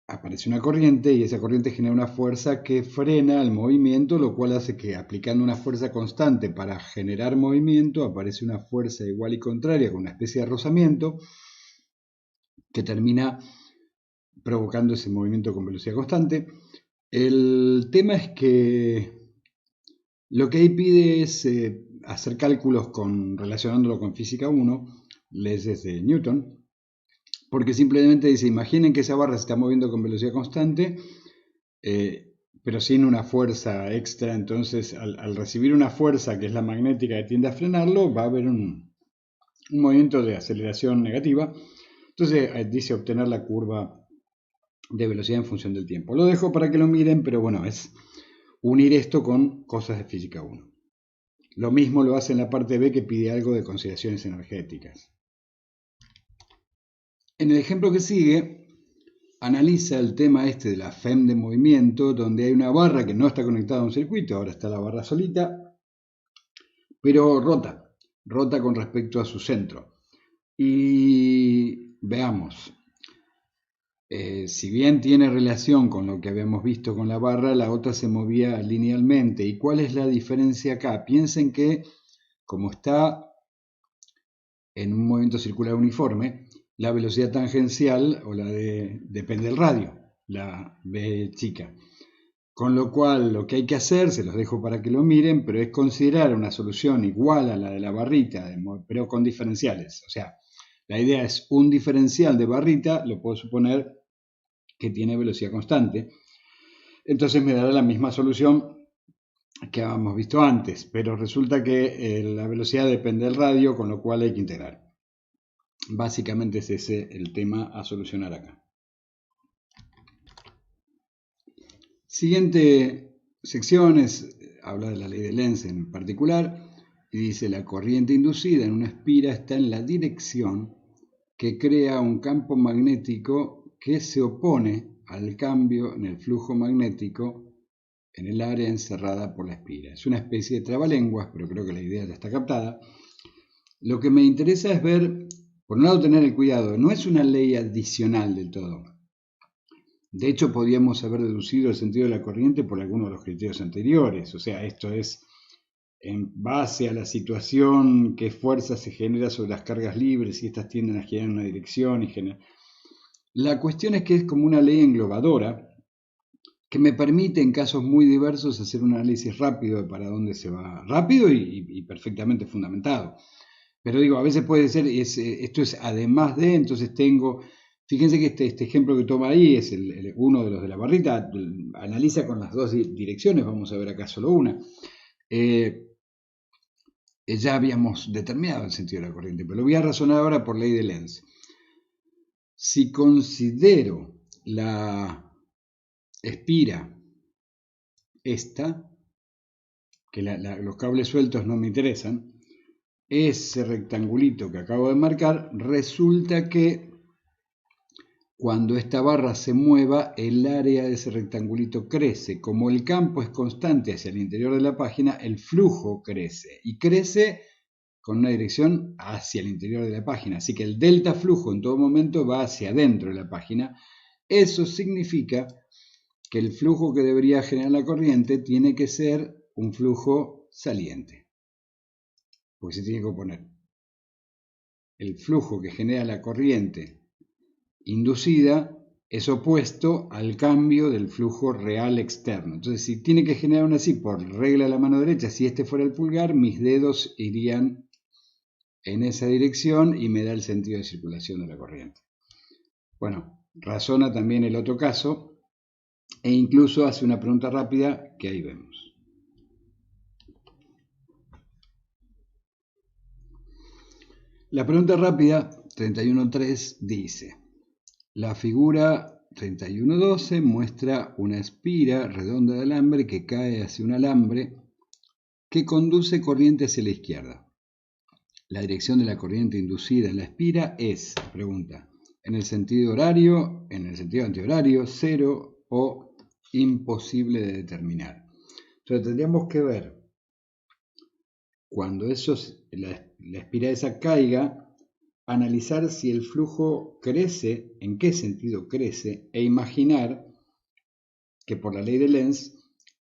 aparece una corriente y esa corriente genera una fuerza que frena el movimiento, lo cual hace que aplicando una fuerza constante para generar movimiento, aparece una fuerza igual y contraria con una especie de rozamiento que termina provocando ese movimiento con velocidad constante. El tema es que Lo que ahí pide es hacer cálculos relacionándolo con física 1, leyes de Newton, porque simplemente dice, imaginen que esa barra se está moviendo con velocidad constante, pero sin una fuerza extra. Entonces al recibir una fuerza que es la magnética que tiende a frenarlo, va a haber un movimiento de aceleración negativa. Entonces dice obtener la curva de velocidad en función del tiempo. Lo dejo para que lo miren, pero bueno, es unir esto con cosas de física 1. Lo mismo lo hace en la parte B, que pide algo de consideraciones energéticas. En el ejemplo que sigue, analiza el tema este de la FEM de movimiento, donde hay una barra que no está conectada a un circuito, ahora está la barra solita, pero rota con respecto a su centro. Y veamos, si bien tiene relación con lo que habíamos visto con la barra, la otra se movía linealmente. ¿Y cuál es la diferencia acá? Piensen que como está en un movimiento circular uniforme, la velocidad tangencial o la depende del radio, la B chica. Con lo cual lo que hay que hacer, se los dejo para que lo miren, pero es considerar una solución igual a la de la barrita, pero con diferenciales. O sea, la idea es un diferencial de barrita, lo puedo suponer que tiene velocidad constante. Entonces me dará la misma solución que habíamos visto antes, pero resulta que la velocidad depende del radio, con lo cual hay que integrar. Básicamente es ese el tema a solucionar acá. Siguiente sección habla de la ley de Lenz en particular, y dice: la corriente inducida en una espira está en la dirección que crea un campo magnético que se opone al cambio en el flujo magnético en el área encerrada por la espira. Es una especie de trabalenguas, pero creo que la idea ya está captada. Lo que me interesa es ver, por un lado, tener el cuidado, no es una ley adicional del todo. De hecho, podríamos haber deducido el sentido de la corriente por alguno de los criterios anteriores. O sea, esto es en base a la situación, qué fuerza se genera sobre las cargas libres, si estas tienden a girar en una dirección y generar. La cuestión es que es como una ley englobadora que me permite en casos muy diversos hacer un análisis rápido de para dónde se va, rápido y perfectamente fundamentado. Pero digo, a veces puede ser, esto es además de, entonces tengo, fíjense que este ejemplo que toma ahí es uno de los de la barrita, analiza con las dos direcciones, vamos a ver acá solo una. Ya habíamos determinado el sentido de la corriente, pero lo voy a razonar ahora por ley de Lenz. Si considero la espira esta, que los cables sueltos no me interesan, ese rectangulito que acabo de marcar, resulta que cuando esta barra se mueva, el área de ese rectangulito crece. Como el campo es constante hacia el interior de la página, el flujo crece. Y crece con una dirección hacia el interior de la página. Así que el delta flujo en todo momento va hacia adentro de la página. Eso significa que el flujo que debería generar la corriente tiene que ser un flujo saliente. Porque se tiene que oponer el flujo que genera la corriente inducida es opuesto al cambio del flujo real externo. Entonces, si tiene que generar una así por regla de la mano derecha, si este fuera el pulgar, mis dedos irían en esa dirección y me da el sentido de circulación de la corriente. Bueno, razona también el otro caso e incluso hace una pregunta rápida que ahí vemos. La pregunta rápida 31.3 dice: la figura 31.12 muestra una espira redonda de alambre que cae hacia un alambre que conduce corriente hacia la izquierda. La dirección de la corriente inducida en la espira es, pregunta, en el sentido horario, en el sentido antihorario, cero o imposible de determinar. Entonces tendríamos que ver cuando la espira esa caiga, analizar si el flujo crece, en qué sentido crece, e imaginar que por la ley de Lenz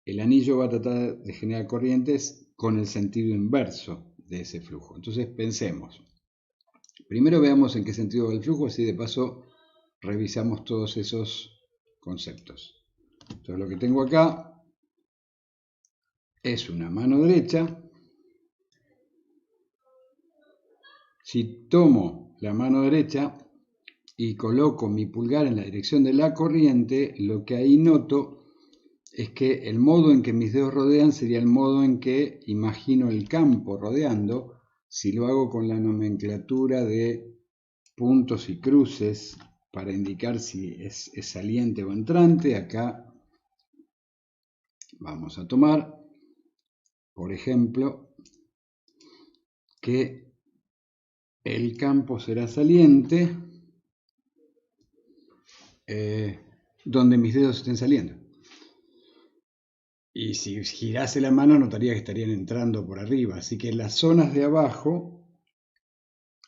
el anillo va a tratar de generar corrientes con el sentido inverso de ese flujo. Entonces pensemos. Primero veamos en qué sentido va el flujo, así de paso revisamos todos esos conceptos. Entonces lo que tengo acá es una mano derecha. Si tomo la mano derecha y coloco mi pulgar en la dirección de la corriente, lo que ahí noto es que el modo en que mis dedos rodean sería el modo en que imagino el campo rodeando. Si lo hago con la nomenclatura de puntos y cruces para indicar si es saliente o entrante, acá vamos a tomar, por ejemplo, que el campo será saliente donde mis dedos estén saliendo. Y si girase la mano notaría que estarían entrando por arriba. Así que en las zonas de abajo,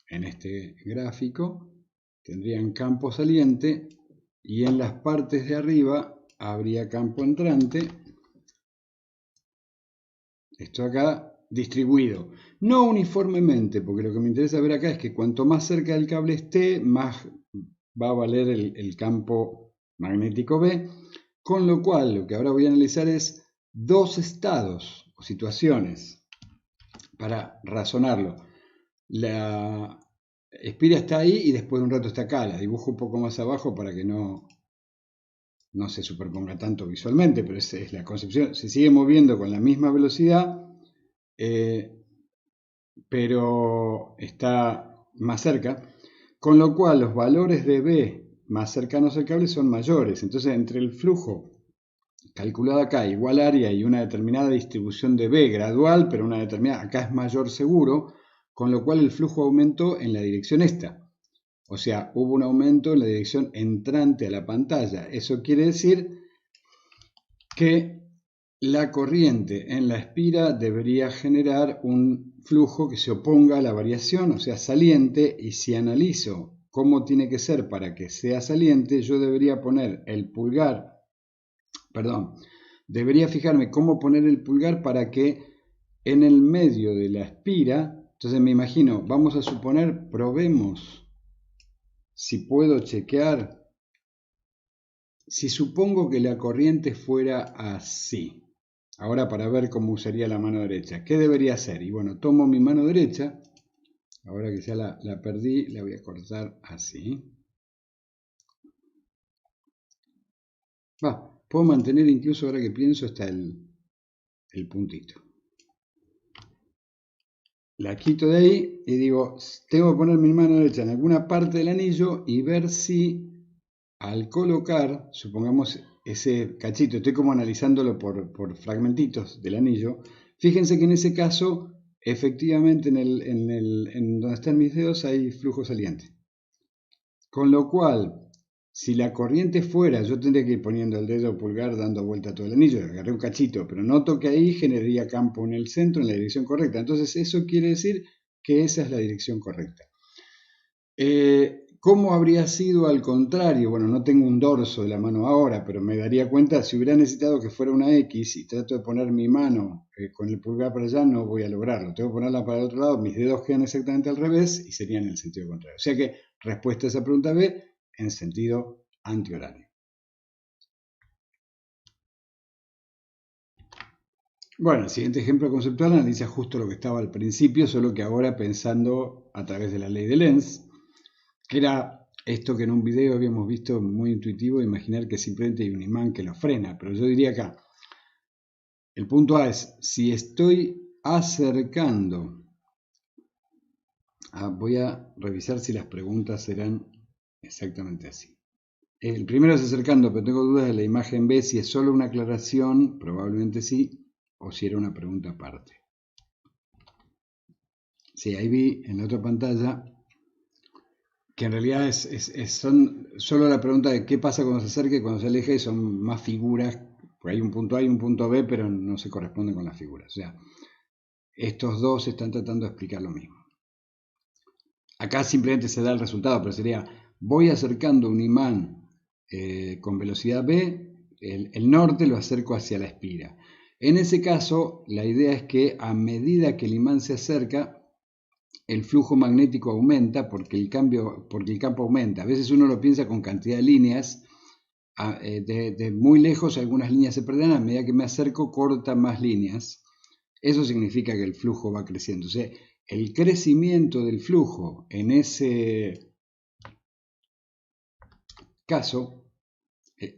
en este gráfico, tendrían campo saliente y en las partes de arriba habría campo entrante. Esto acá distribuido. No uniformemente, porque lo que me interesa ver acá es que cuanto más cerca del cable esté, más va a valer el campo magnético B. Con lo cual, lo que ahora voy a analizar es dos estados o situaciones para razonarlo. La espira está ahí y después de un rato está acá. La dibujo un poco más abajo para que no se superponga tanto visualmente, pero esa es la concepción. Se sigue moviendo con la misma velocidad, pero está más cerca. Con lo cual los valores de B más cercanos al cable son mayores. Entonces entre el flujo calculado acá igual área y una determinada distribución de B gradual, pero una determinada, acá es mayor seguro, con lo cual el flujo aumentó en la dirección esta. O sea, hubo un aumento en la dirección entrante a la pantalla. Eso quiere decir que la corriente en la espira debería generar un flujo que se oponga a la variación, o sea, saliente, y si analizo cómo tiene que ser para que sea saliente, yo debería poner el pulgar, debería fijarme cómo poner el pulgar para que en el medio de la espira, entonces me imagino, vamos a suponer, probemos si puedo chequear, si supongo que la corriente fuera así. Ahora para ver cómo usaría la mano derecha, ¿qué debería hacer? Y bueno, tomo mi mano derecha, ahora que ya la perdí, la voy a cortar así. Puedo mantener incluso, ahora que pienso, hasta el puntito. La quito de ahí y digo, tengo que poner mi mano derecha en alguna parte del anillo y ver si al colocar, supongamos ese cachito, estoy como analizándolo por fragmentitos del anillo, fíjense que en ese caso, efectivamente en donde están mis dedos hay flujo saliente. Con lo cual, si la corriente fuera, yo tendría que ir poniendo el dedo pulgar dando vuelta a todo el anillo, agarré un cachito, pero noto que ahí generaría campo en el centro, en la dirección correcta. Entonces eso quiere decir que esa es la dirección correcta. ¿Cómo habría sido al contrario? Bueno, no tengo un dorso de la mano ahora, pero me daría cuenta, si hubiera necesitado que fuera una X y trato de poner mi mano con el pulgar para allá, no voy a lograrlo. Tengo que ponerla para el otro lado, mis dedos quedan exactamente al revés y serían en el sentido contrario. O sea que, respuesta a esa pregunta B, en sentido antihorario. Bueno, el siguiente ejemplo conceptual analiza justo lo que estaba al principio, solo que ahora pensando a través de la ley de Lenz, que era esto que en un video habíamos visto muy intuitivo, imaginar que simplemente hay un imán que lo frena, pero yo diría acá, el punto A es, si estoy acercando, voy a revisar si las preguntas serán exactamente así. El primero es acercando, pero tengo dudas de la imagen B, si es solo una aclaración, probablemente sí, o si era una pregunta aparte. Sí, ahí vi en la otra pantalla que en realidad son solo la pregunta de qué pasa cuando se acerca y cuando se aleja, y son más figuras, porque hay un punto A y un punto B, pero no se corresponden con las figuras. O sea, estos dos están tratando de explicar lo mismo. Acá simplemente se da el resultado, pero sería, voy acercando un imán con velocidad B, el norte lo acerco hacia la espira. En ese caso, la idea es que a medida que el imán se acerca, el flujo magnético aumenta porque el campo aumenta. A veces uno lo piensa con cantidad de líneas. De muy lejos algunas líneas se perderán, a medida que me acerco corta más líneas. Eso significa que el flujo va creciendo. O sea, el crecimiento del flujo en ese caso,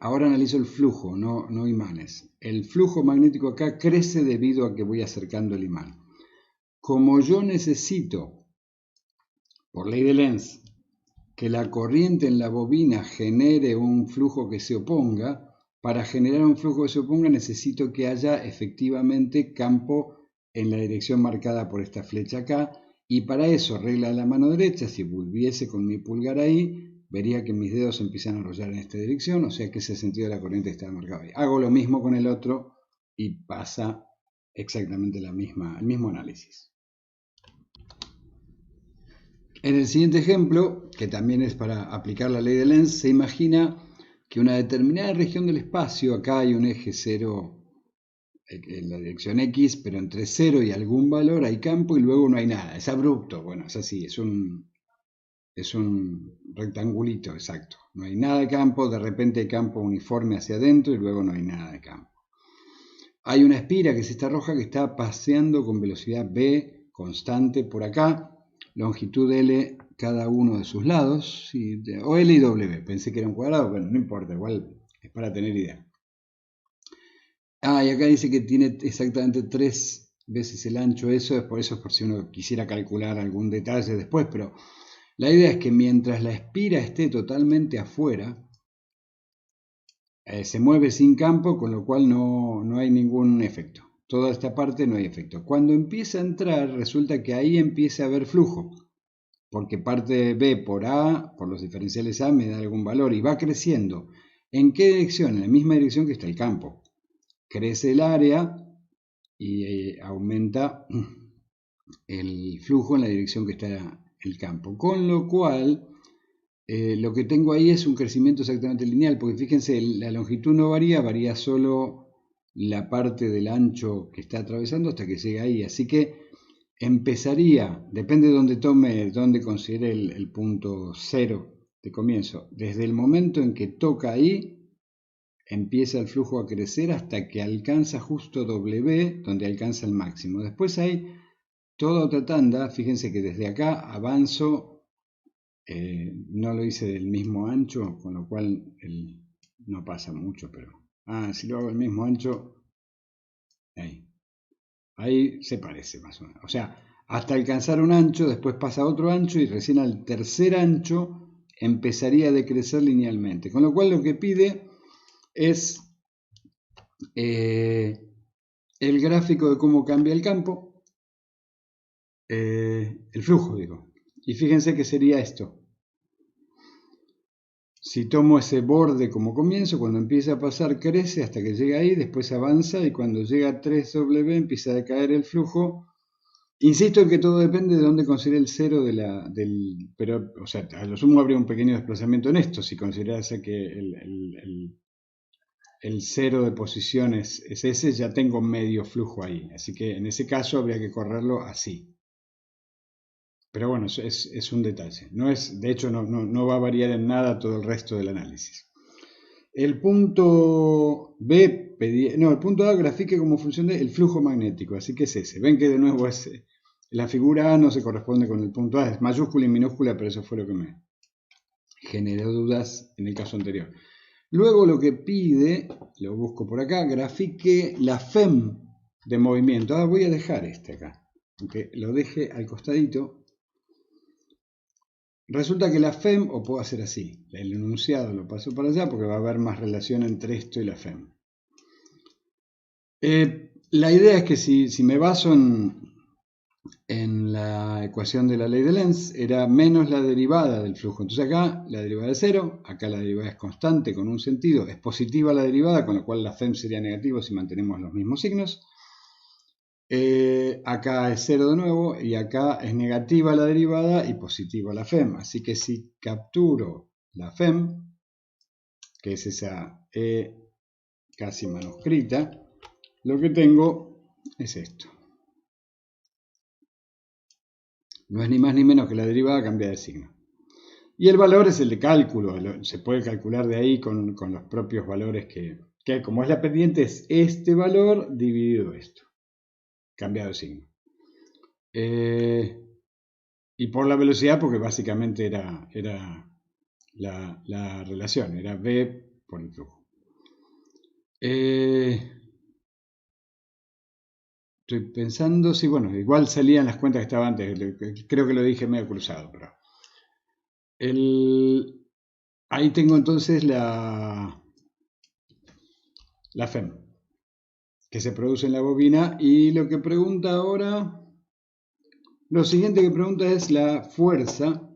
ahora analizo el flujo, no imanes. El flujo magnético acá crece debido a que voy acercando el imán. Como yo necesito, por ley de Lenz, que la corriente en la bobina genere un flujo que se oponga, para generar un flujo que se oponga necesito que haya efectivamente campo en la dirección marcada por esta flecha acá, y para eso, regla de la mano derecha, si volviese con mi pulgar ahí, vería que mis dedos empiezan a enrollar en esta dirección, o sea que ese sentido de la corriente está marcado ahí. Hago lo mismo con el otro y pasa exactamente el mismo análisis. En el siguiente ejemplo, que también es para aplicar la ley de Lenz, se imagina que una determinada región del espacio, acá hay un eje 0 en la dirección X, pero entre 0 y algún valor hay campo y luego no hay nada. Es abrupto, bueno, es así, es un rectangulito, exacto. No hay nada de campo, de repente hay campo uniforme hacia adentro y luego no hay nada de campo. Hay una espira, que es esta roja, que está paseando con velocidad v constante por acá, longitud L cada uno de sus lados, o L y W, pensé que era un cuadrado, bueno, no importa, igual es para tener idea. Y acá dice que tiene exactamente 3 veces el ancho, eso es por si uno quisiera calcular algún detalle después, pero la idea es que mientras la espira esté totalmente afuera, se mueve sin campo, con lo cual no hay ningún efecto. Toda esta parte no hay efecto. Cuando empieza a entrar, resulta que ahí empieza a haber flujo, porque parte B por A, por los diferenciales A, me da algún valor y va creciendo. ¿En qué dirección? En la misma dirección que está el campo. Crece el área y aumenta el flujo en la dirección que está el campo. Con lo cual, lo que tengo ahí es un crecimiento exactamente lineal, porque fíjense, la longitud no varía, varía solo la parte del ancho que está atravesando hasta que llega ahí. Así que empezaría, depende de dónde considere el punto 0 de comienzo. Desde el momento en que toca ahí, empieza el flujo a crecer hasta que alcanza justo W, donde alcanza el máximo. Después hay toda otra tanda, fíjense que desde acá avanzo, no lo hice del mismo ancho, con lo cual no pasa mucho, pero... si lo hago del mismo ancho, ahí se parece más o menos. O sea, hasta alcanzar un ancho, después pasa otro ancho y recién al tercer ancho empezaría a decrecer linealmente. Con lo cual lo que pide es el gráfico de cómo cambia el campo, el flujo, digo. Y fíjense que sería esto. Si tomo ese borde como comienzo, cuando empieza a pasar crece hasta que llega ahí, después avanza y cuando llega a 3W empieza a decaer el flujo. Insisto en que todo depende de dónde considere el cero pero, o sea, a lo sumo habría un pequeño desplazamiento en esto, si considerase que el cero de posición es ese, ya tengo medio flujo ahí. Así que en ese caso habría que correrlo así. Pero bueno, es un detalle. De hecho, no va a variar en nada todo el resto del análisis. El punto B, el punto A grafique como función del flujo magnético, así que es ese. Ven que de nuevo la figura A no se corresponde con el punto A, es mayúscula y minúscula, pero eso fue lo que me generó dudas en el caso anterior. Luego lo que pide, lo busco por acá, grafique la FEM de movimiento. Voy a dejar este acá, aunque lo deje al costadito. Resulta que la FEM, o puedo hacer así, el enunciado lo paso para allá porque va a haber más relación entre esto y la FEM. La idea es que si me baso en la ecuación de la ley de Lenz, era menos la derivada del flujo. Entonces acá la derivada es 0, acá la derivada es constante con un sentido, es positiva la derivada, con lo cual la FEM sería negativa si mantenemos los mismos signos. Acá es 0 de nuevo y acá es negativa la derivada y positiva la FEM. Así que si capturo la FEM, que es esa E casi manuscrita, lo que tengo es esto. No es ni más ni menos que la derivada cambia de signo. Y el valor es el de cálculo, se puede calcular de ahí con los propios valores que como es la pendiente, es este valor dividido esto. cambiado de signo. Y por la velocidad, porque básicamente era la relación, era V por el flujo. Estoy pensando, sí, bueno, igual salían las cuentas que estaba antes, creo que lo dije medio cruzado, pero ahí tengo entonces la FEM que se produce en la bobina, y lo que pregunta ahora, lo siguiente que pregunta es la fuerza,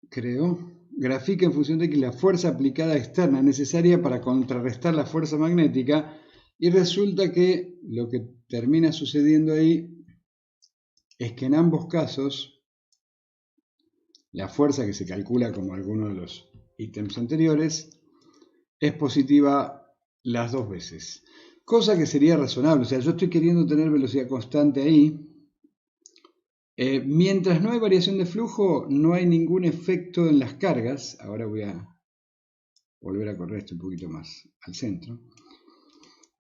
creo, grafica en función de que la fuerza aplicada externa necesaria para contrarrestar la fuerza magnética, y resulta que lo que termina sucediendo ahí es que en ambos casos la fuerza, que se calcula como alguno de los ítems anteriores, es positiva las dos veces. Cosa que sería razonable, o sea, yo estoy queriendo tener velocidad constante ahí. Mientras no hay variación de flujo, no hay ningún efecto en las cargas. Ahora voy a volver a correr esto un poquito más al centro.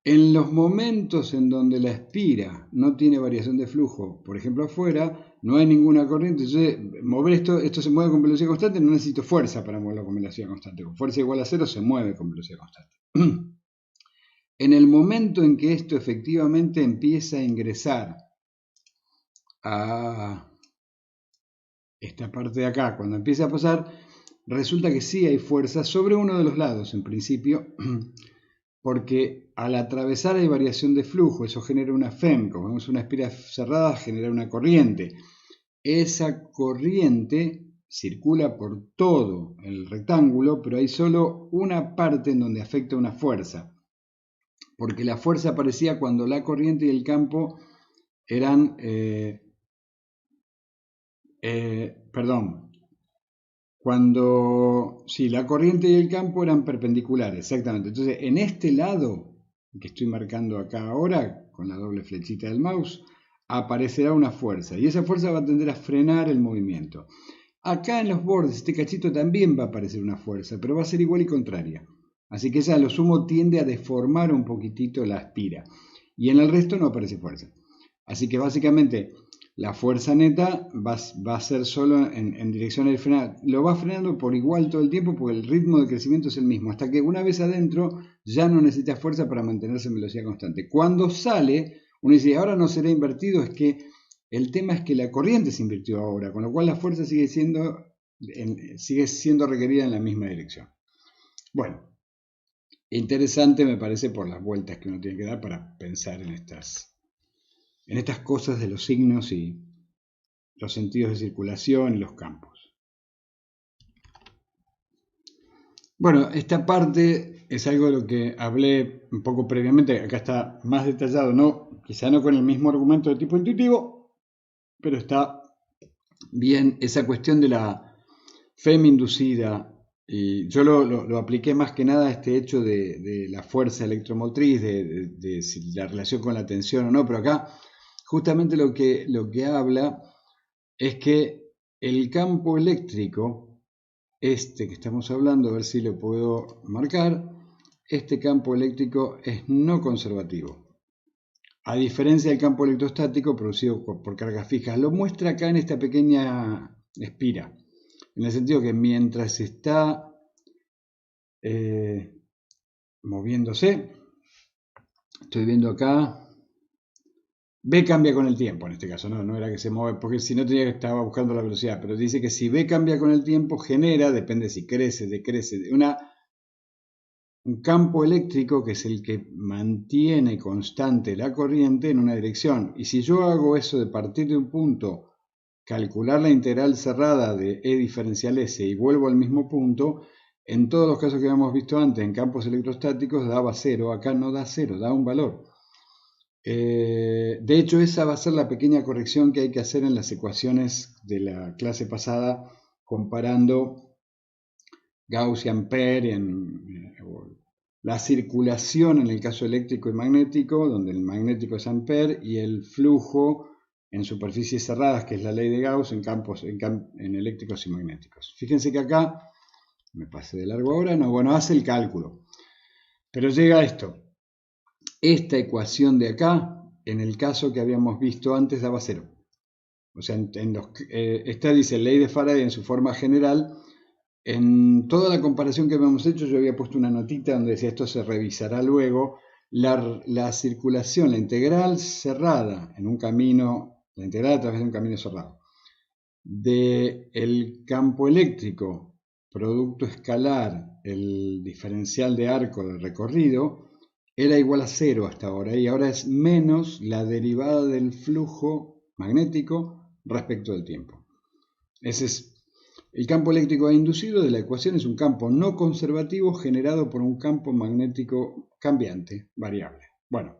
En los momentos en donde la espira no tiene variación de flujo, por ejemplo afuera, no hay ninguna corriente. Entonces, mover esto se mueve con velocidad constante, no necesito fuerza para moverlo con velocidad constante. Con fuerza igual a cero se mueve con velocidad constante. En el momento en que esto efectivamente empieza a ingresar a esta parte de acá, cuando empieza a pasar, resulta que sí hay fuerza sobre uno de los lados en principio, porque al atravesar hay variación de flujo, eso genera una FEM, como vemos una espira cerrada genera una corriente. Esa corriente circula por todo el rectángulo, pero hay solo una parte en donde afecta una fuerza, porque la fuerza aparecía cuando la corriente y el campo eran, cuando, sí, la corriente y el campo eran perpendiculares, exactamente. Entonces, en este lado, que estoy marcando acá ahora, con la doble flechita del mouse, aparecerá una fuerza, y esa fuerza va a tender a frenar el movimiento. Acá en los bordes, este cachito también va a aparecer una fuerza, pero va a ser igual y contraria. Así que esa a lo sumo tiende a deformar un poquitito la espira, y en el resto no aparece fuerza. Así que básicamente la fuerza neta va a ser solo en dirección al frenar. Lo va frenando por igual todo el tiempo porque el ritmo de crecimiento es el mismo. Hasta que una vez adentro ya no necesita fuerza para mantenerse en velocidad constante. Cuando sale, uno dice, ahora no será invertido. Es que el tema es que la corriente se invirtió ahora, con lo cual la fuerza sigue siendo requerida en la misma dirección. Bueno, interesante me parece por las vueltas que uno tiene que dar para pensar en estas cosas de los signos y los sentidos de circulación y los campos. Bueno, esta parte es algo de lo que hablé un poco previamente, acá está más detallado, quizá no con el mismo argumento de tipo intuitivo, pero está bien esa cuestión de la FEM inducida, y yo lo apliqué más que nada a este hecho de la fuerza electromotriz, de si la relación con la tensión o no, pero acá justamente lo que habla es que el campo eléctrico, este que estamos hablando, a ver si lo puedo marcar, este campo eléctrico es no conservativo, a diferencia del campo electrostático producido por cargas fijas. Lo muestra acá en esta pequeña espira, en el sentido que mientras está moviéndose, estoy viendo acá, B cambia con el tiempo en este caso, no era que se mueve, porque si no tenía que estaba buscando la velocidad, pero dice que si B cambia con el tiempo, genera, depende si crece, decrece, un campo eléctrico que es el que mantiene constante la corriente en una dirección. Y si yo hago eso de partir de un punto, calcular la integral cerrada de E diferencial S y vuelvo al mismo punto, en todos los casos que habíamos visto antes en campos electrostáticos daba cero, acá no da cero, da un valor. De hecho, esa va a ser la pequeña corrección que hay que hacer en las ecuaciones de la clase pasada, comparando Gauss y Ampère la circulación en el caso eléctrico y magnético, donde el magnético es Ampère, y el flujo en superficies cerradas, que es la ley de Gauss, en eléctricos y magnéticos. Fíjense que acá, me pasé de largo ahora, hace el cálculo, pero llega a esto. Esta ecuación de acá en el caso que habíamos visto antes daba 0. O sea, esta dice ley de Faraday en su forma general. En toda la comparación que habíamos hecho yo había puesto una notita donde decía esto se revisará luego. La circulación, la integral cerrada en un camino, la integral a través de un camino cerrado, del campo eléctrico, producto escalar, el diferencial de arco del recorrido, era igual a 0 hasta ahora, y ahora es menos la derivada del flujo magnético respecto del tiempo. Ese es el campo eléctrico inducido de la ecuación, es un campo no conservativo generado por un campo magnético cambiante, variable. Bueno.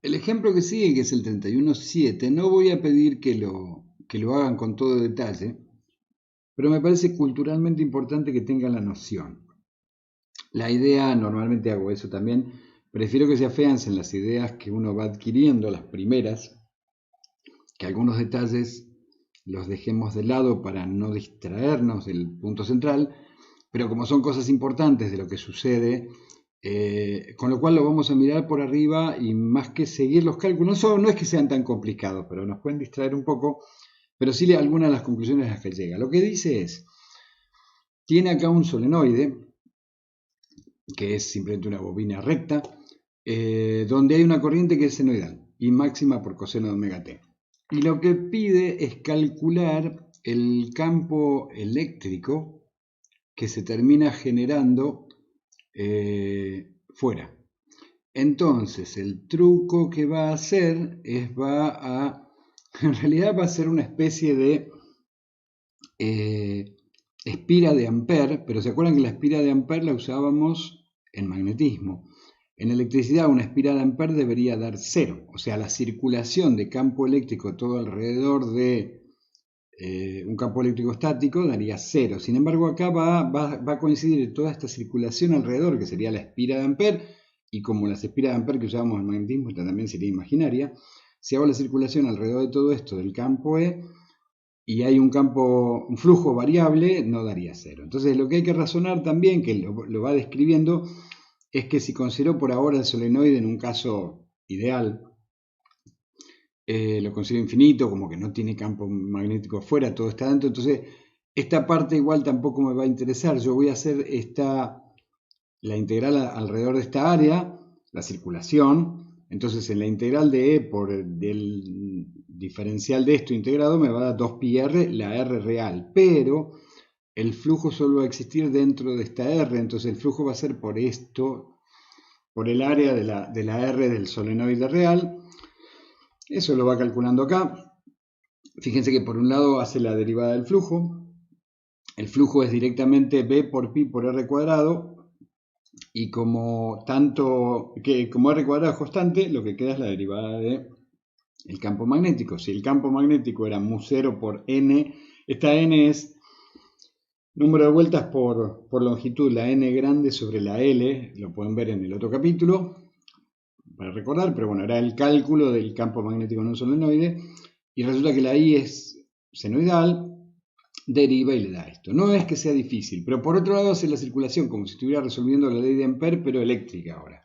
El ejemplo que sigue, que es el 31.7, no voy a pedir que lo hagan con todo detalle, pero me parece culturalmente importante que tengan la noción. La idea, normalmente hago eso también, prefiero que se afiancen las ideas que uno va adquiriendo, las primeras, que algunos detalles los dejemos de lado para no distraernos del punto central, pero como son cosas importantes de lo que sucede, con lo cual lo vamos a mirar por arriba y más que seguir los cálculos, no es que sean tan complicados, pero nos pueden distraer un poco, pero sí algunas de las conclusiones a las que llega. Lo que dice es, tiene acá un solenoide, que es simplemente una bobina recta, donde hay una corriente que es senoidal, y máxima por coseno de omega t. Y lo que pide es calcular el campo eléctrico que se termina generando fuera. Entonces, el truco que va a hacer es en realidad va a ser una especie de espira de Ampère, pero ¿se acuerdan que la espira de Ampère la usábamos en magnetismo? En electricidad una espira de Ampère debería dar 0, o sea, la circulación de campo eléctrico todo alrededor de un campo eléctrico estático daría 0. Sin embargo, acá va a coincidir toda esta circulación alrededor, que sería la espira de Ampère, y como las espiras de Ampère que usábamos en magnetismo, esta también sería imaginaria. Si hago la circulación alrededor de todo esto del campo E, y hay un flujo variable, no daría 0. Entonces lo que hay que razonar también, que lo va describiendo, es que si considero por ahora el solenoide en un caso ideal, lo considero infinito, como que no tiene campo magnético afuera, todo está dentro, entonces esta parte igual tampoco me va a interesar. Yo voy a hacer la integral alrededor de esta área, la circulación. Entonces en la integral de E del diferencial de esto integrado me va a dar 2πr, la R real, pero el flujo solo va a existir dentro de esta R, entonces el flujo va a ser por esto, por el área de la R del solenoide real. Eso lo va calculando acá. Fíjense que por un lado hace la derivada del flujo. El flujo es directamente B por pi por R cuadrado. Y como R cuadrado es constante, lo que queda es la derivada del campo magnético. Si el campo magnético era mu0 por n, esta n es número de vueltas por longitud, la n grande sobre la L, lo pueden ver en el otro capítulo, para recordar, pero bueno, era el cálculo del campo magnético en un solenoide, y resulta que la I es senoidal, deriva y le da esto. No es que sea difícil, pero por otro lado hace la circulación como si estuviera resolviendo la ley de Ampère, pero eléctrica ahora.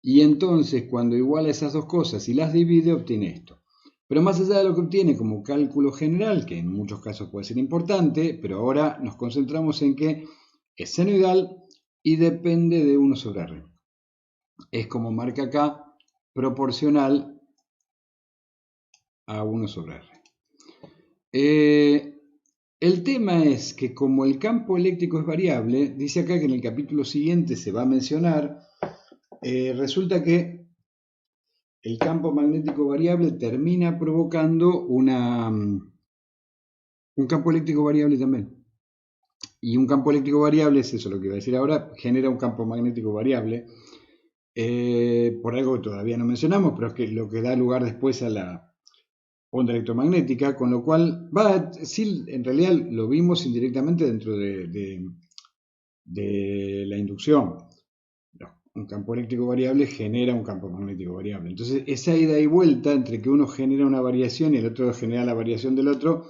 Y entonces cuando iguala esas dos cosas y las divide, obtiene esto. Pero más allá de lo que obtiene como cálculo general, que en muchos casos puede ser importante, pero ahora nos concentramos en que es senoidal y depende de 1 sobre R. Es como marca acá, proporcional a 1 sobre R. El tema es que como el campo eléctrico es variable, dice acá que en el capítulo siguiente se va a mencionar, resulta que el campo magnético variable termina provocando un campo eléctrico variable también. Y un campo eléctrico variable, es eso lo que iba a decir ahora, genera un campo magnético variable, por algo que todavía no mencionamos, pero es que lo que da lugar después a la onda electromagnética, con lo cual, sí, en realidad lo vimos indirectamente dentro de la inducción. Un campo eléctrico variable genera un campo magnético variable. Entonces, esa ida y vuelta entre que uno genera una variación y el otro genera la variación del otro,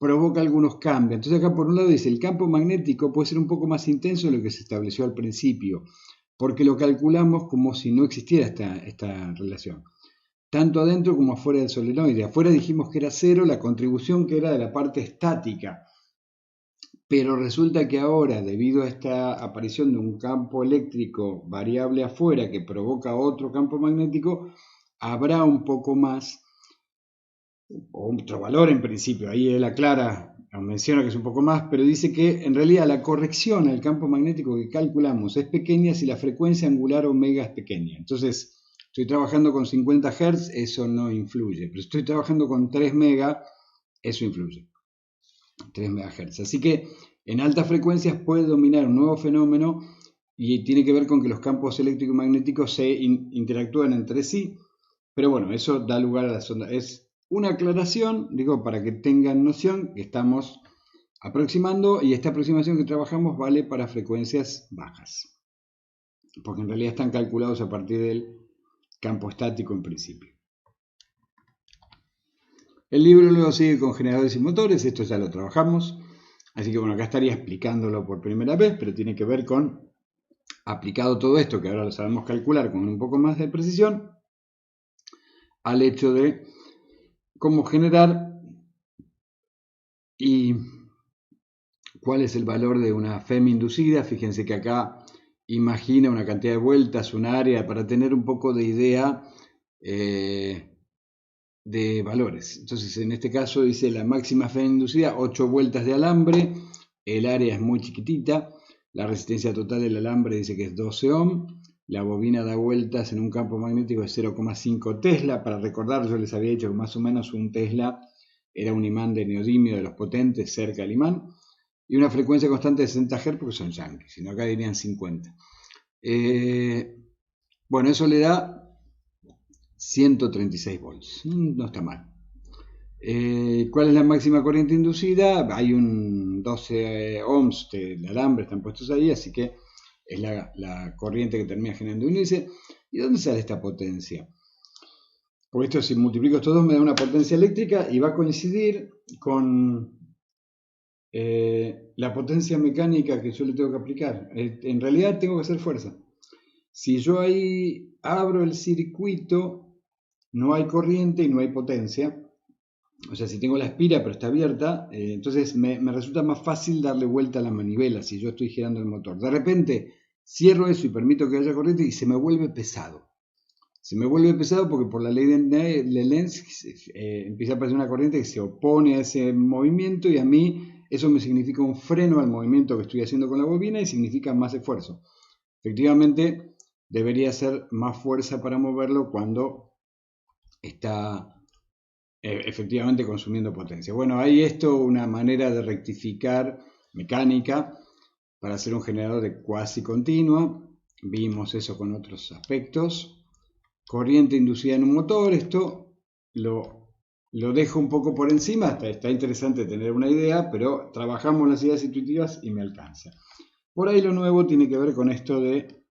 provoca algunos cambios. Entonces acá por un lado dice, el campo magnético puede ser un poco más intenso de lo que se estableció al principio, porque lo calculamos como si no existiera esta relación, tanto adentro como afuera del solenoide. Afuera dijimos que era cero la contribución que era de la parte estática, pero resulta que ahora, debido a esta aparición de un campo eléctrico variable afuera que provoca otro campo magnético, habrá un poco más, o otro valor en principio, ahí él aclara, menciona que es un poco más, pero dice que en realidad la corrección al campo magnético que calculamos es pequeña si la frecuencia angular omega es pequeña. Entonces, estoy trabajando con 50 Hz, eso no influye, pero estoy trabajando con 3 mega, eso influye. 3 MHz. Así que en altas frecuencias puede dominar un nuevo fenómeno y tiene que ver con que los campos eléctricos y magnéticos se interactúan entre sí, pero bueno, eso da lugar a las ondas. Es una aclaración, digo, para que tengan noción que estamos aproximando y esta aproximación que trabajamos vale para frecuencias bajas, porque en realidad están calculados a partir del campo estático en principio. El libro luego sigue con generadores y motores, esto ya lo trabajamos, así que bueno, acá estaría explicándolo por primera vez, pero tiene que ver con, aplicado todo esto, que ahora lo sabemos calcular con un poco más de precisión, al hecho de cómo generar y cuál es el valor de una FEM inducida. Fíjense que acá imagina una cantidad de vueltas, un área, para tener un poco de idea de valores. Entonces, en este caso dice la máxima FEM inducida, 8 vueltas de alambre, el área es muy chiquitita, la resistencia total del alambre dice que es 12 ohm, la bobina da vueltas en un campo magnético de 0,5 Tesla. Para recordar, yo les había dicho que más o menos un Tesla era un imán de neodimio de los potentes cerca del imán, y una frecuencia constante de 60 Hz porque son yankees, sino acá dirían 50. Bueno, eso le da 136 volts, no está mal. ¿Cuál es la máxima corriente inducida? Hay un 12 ohms de alambre, están puestos ahí, así que es la corriente que termina generando. Uno dice, ¿y dónde sale esta potencia? Porque esto, si multiplico estos dos, me da una potencia eléctrica y va a coincidir con la potencia mecánica que yo le tengo que aplicar. En realidad tengo que hacer fuerza. Si yo ahí abro el circuito, no hay corriente y no hay potencia. O sea, si tengo la espira pero está abierta, entonces me resulta más fácil darle vuelta a la manivela si yo estoy girando el motor. De repente cierro eso y permito que haya corriente y se me vuelve pesado. Se me vuelve pesado porque por la ley de Lenz empieza a aparecer una corriente que se opone a ese movimiento y a mí eso me significa un freno al movimiento que estoy haciendo con la bobina y significa más esfuerzo. Efectivamente, debería ser más fuerza para moverlo cuando está efectivamente consumiendo potencia. Bueno, hay esto, una manera de rectificar mecánica para hacer un generador de cuasi continua. Vimos eso con otros aspectos. Corriente inducida en un motor, esto lo dejo un poco por encima, está interesante tener una idea, pero trabajamos las ideas intuitivas y me alcanza. Por ahí lo nuevo tiene que ver con esto de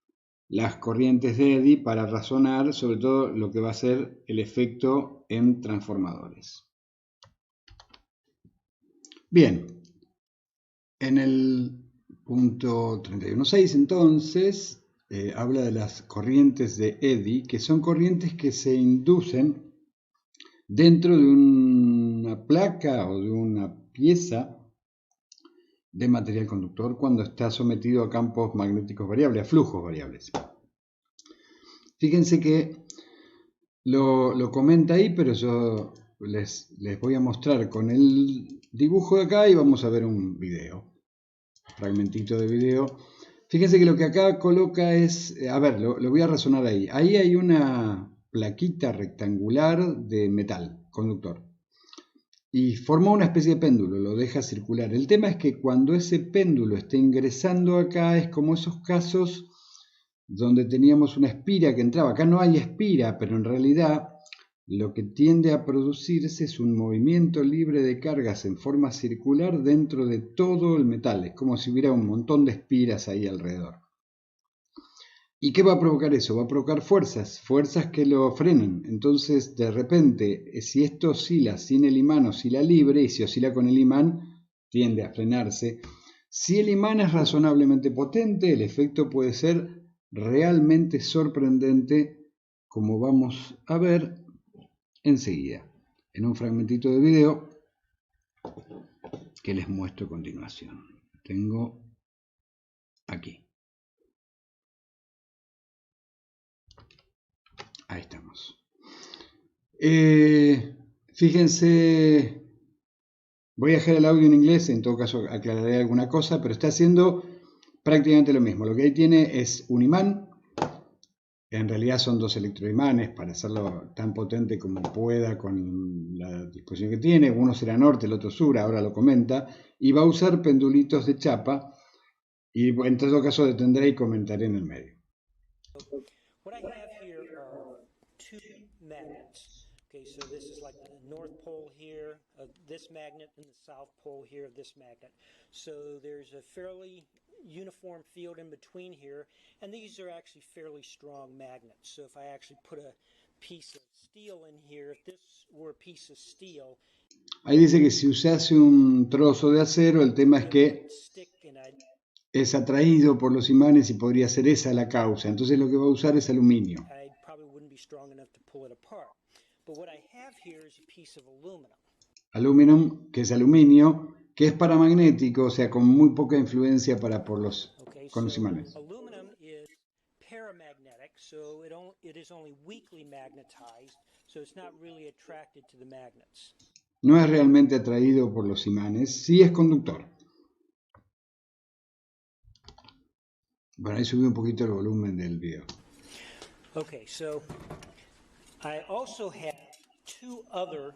las corrientes de Eddy para razonar sobre todo lo que va a ser el efecto en transformadores. Bien, en el punto 31.6 entonces habla de las corrientes de Eddy, que son corrientes que se inducen dentro de una placa o de una pieza de material conductor cuando está sometido a campos magnéticos variables, a flujos variables. Fíjense que lo comenta ahí, pero yo les voy a mostrar con el dibujo de acá y vamos a ver un video, fragmentito de video. Fíjense que lo que acá coloca es, a ver, lo voy a razonar ahí. Ahí hay una plaquita rectangular de metal conductor y forma una especie de péndulo, lo deja circular. El tema es que cuando ese péndulo está ingresando acá es como esos casos donde teníamos una espira que entraba. Acá no hay espira, pero en realidad lo que tiende a producirse es un movimiento libre de cargas en forma circular dentro de todo el metal. Es como si hubiera un montón de espiras ahí alrededor. ¿Y qué va a provocar eso? Va a provocar fuerzas que lo frenan. Entonces, de repente, si esto oscila sin el imán, oscila libre, y si oscila con el imán, tiende a frenarse. Si el imán es razonablemente potente, el efecto puede ser realmente sorprendente, como vamos a ver enseguida, en un fragmentito de video que les muestro a continuación. Tengo aquí. Ahí estamos. Fíjense, voy a dejar el audio en inglés, en todo caso aclararé alguna cosa, pero está haciendo prácticamente lo mismo. Lo que ahí tiene es un imán, en realidad son dos electroimanes para hacerlo tan potente como pueda con la disposición que tiene. Uno será norte, el otro sur, ahora lo comenta, y va a usar pendulitos de chapa, y en todo caso detendré y comentaré en el medio. What I have here are two magnets. Okay, so this is like the North Pole here of this magnet and the South Pole here of this magnet. So there's a fairly uniform field in between here, and these are actually fairly strong magnets. So if I actually put a piece of steel in here, if this were a piece of steel, ahí dice que si usase un trozo de acero, el tema es que es atraído por los imanes y podría ser esa la causa. Entonces lo que va a usar es aluminio. Aluminum, que es aluminio, que es paramagnético, o sea, con muy poca influencia con los imanes. No es realmente atraído por los imanes, sí es conductor. Bueno, ahí subí un poquito el volumen del video. Okay, so I also have two other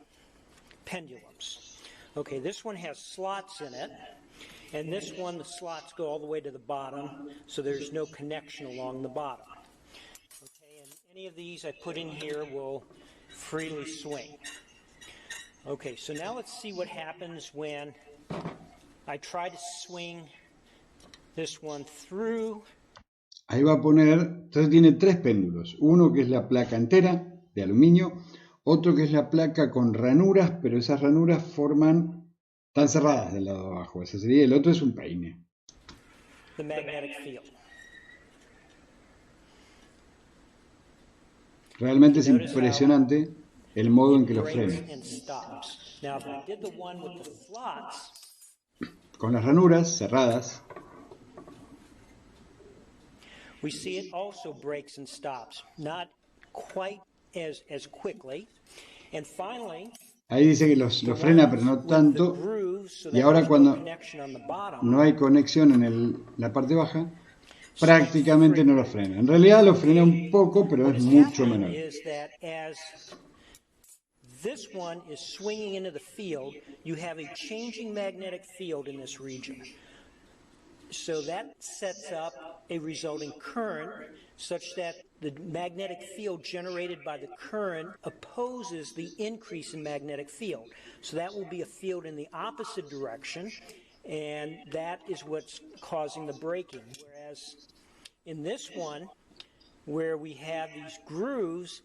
pendulums. Okay, this one has slots in it, and this one, the slots go all the way to the bottom, so there's no connection along the bottom. Okay, and any of these I put in here will freely swing. Okay, so now let's see what happens when I try to swing this one through. Ahí va a poner, entonces tiene tres péndulos, uno que es la placa entera de aluminio, otro que es la placa con ranuras, pero esas ranuras están cerradas del lado de abajo, ese sería, el otro es un peine. The magnetic field. Realmente es impresionante el modo en que lo frena. Con las ranuras cerradas, we see it also breaks and stops, not quite as quickly. And finally, ahí dice que los frena, pero no tanto. Y ahora cuando no hay conexión en la parte baja, prácticamente no lo frena. En realidad lo frena un poco, pero es mucho menor. This one is swinging into the field. You have a changing magnetic field in this region. So that sets up a resulting current such that the magnetic field generated by the current opposes the increase in magnetic field. So that will be a field in the opposite direction, and that is what's causing the breaking. Whereas in this one, where we have these grooves,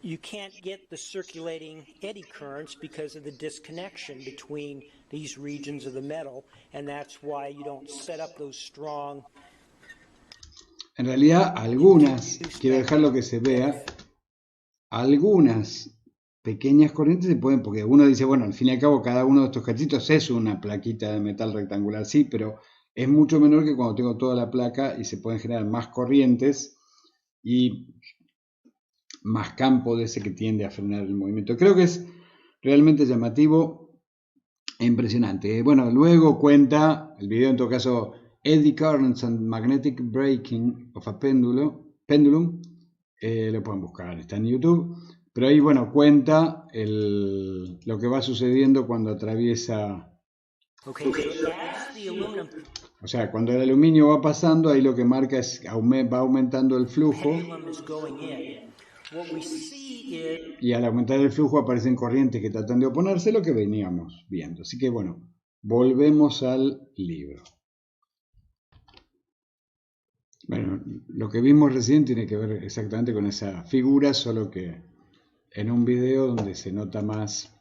you can't get the circulating eddy currents because of the disconnection between these regions of the metal, and that's why you don't set up those strong. En realidad, algunas, quiero dejarlo que se vea, algunas pequeñas corrientes se pueden, porque uno dice, bueno, al fin y al cabo cada uno de estos cachitos es una plaquita de metal rectangular, sí, pero es mucho menor que cuando tengo toda la placa y se pueden generar más corrientes y más campo de ese que tiende a frenar el movimiento. Creo que es realmente llamativo e impresionante. Bueno, luego cuenta el video, en todo caso, Eddy Currents and Magnetic Braking of a Pendulum. Lo pueden buscar, está en YouTube. Pero ahí, bueno, cuenta lo que va sucediendo cuando atraviesa. O sea, cuando el aluminio va pasando, ahí lo que marca es que va aumentando el flujo. Y al aumentar el flujo aparecen corrientes que tratan de oponerse, lo que veníamos viendo. Así que bueno, volvemos al libro. Bueno, lo que vimos recién tiene que ver exactamente con esa figura, solo que en un video donde se nota más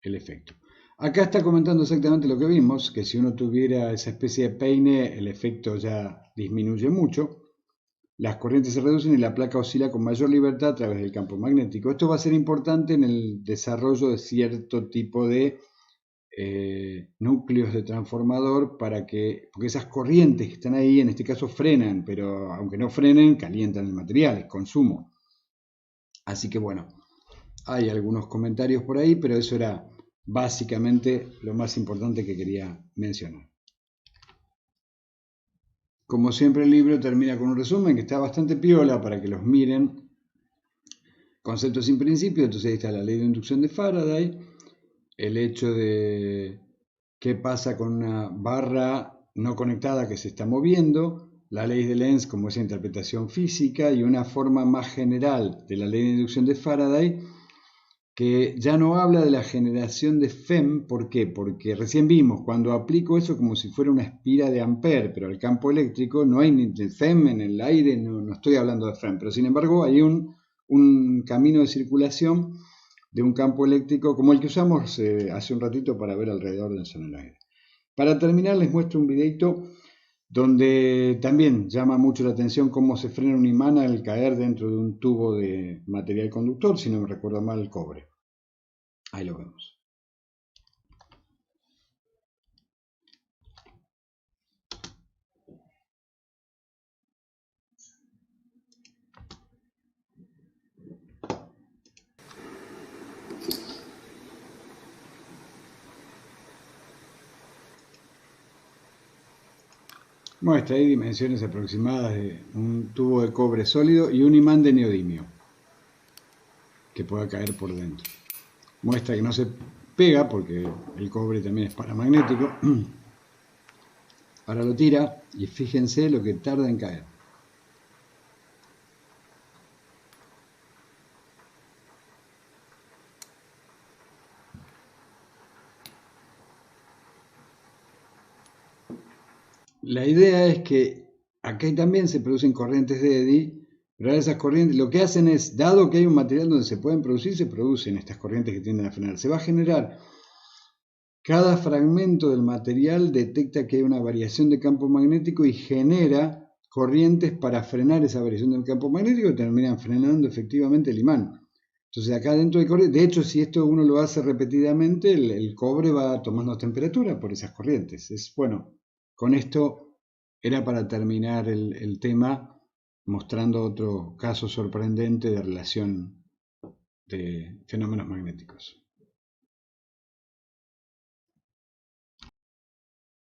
el efecto. Acá está comentando exactamente lo que vimos, que si uno tuviera esa especie de peine, el efecto ya disminuye mucho, las corrientes se reducen y la placa oscila con mayor libertad a través del campo magnético. Esto va a ser importante en el desarrollo de cierto tipo de núcleos de transformador porque esas corrientes que están ahí en este caso frenan, pero aunque no frenen, calientan el material, el consumo. Así que bueno, hay algunos comentarios por ahí, pero eso era básicamente lo más importante que quería mencionar. Como siempre el libro termina con un resumen que está bastante piola para que los miren. Conceptos sin principio, entonces ahí está la ley de inducción de Faraday, el hecho de qué pasa con una barra no conectada que se está moviendo, la ley de Lenz como esa interpretación física y una forma más general de la ley de inducción de Faraday que ya no habla de la generación de FEM. ¿Por qué? Porque recién vimos, cuando aplico eso como si fuera una espira de Ampere, pero al campo eléctrico no hay ni de FEM en el aire, no estoy hablando de FEM, pero sin embargo hay un camino de circulación de un campo eléctrico como el que usamos hace un ratito para ver alrededor del solenoide. Para terminar les muestro un videito donde también llama mucho la atención cómo se frena un imán al caer dentro de un tubo de material conductor, si no me recuerdo mal, el cobre. Ahí lo vemos. Muestra ahí dimensiones aproximadas de un tubo de cobre sólido y un imán de neodimio que pueda caer por dentro. Muestra que no se pega porque el cobre también es paramagnético. Ahora lo tira y fíjense lo que tarda en caer. La idea es que acá también se producen corrientes de eddy, pero esas corrientes lo que hacen es, dado que hay un material donde se pueden producir, se producen estas corrientes que tienden a frenar. Se va a generar, cada fragmento del material detecta que hay una variación de campo magnético y genera corrientes para frenar esa variación del campo magnético y terminan frenando efectivamente el imán. Entonces acá dentro de corriente, de hecho si esto uno lo hace repetidamente, el cobre va tomando temperatura por esas corrientes. Bueno, con esto era para terminar el tema mostrando otro caso sorprendente de relación de fenómenos magnéticos.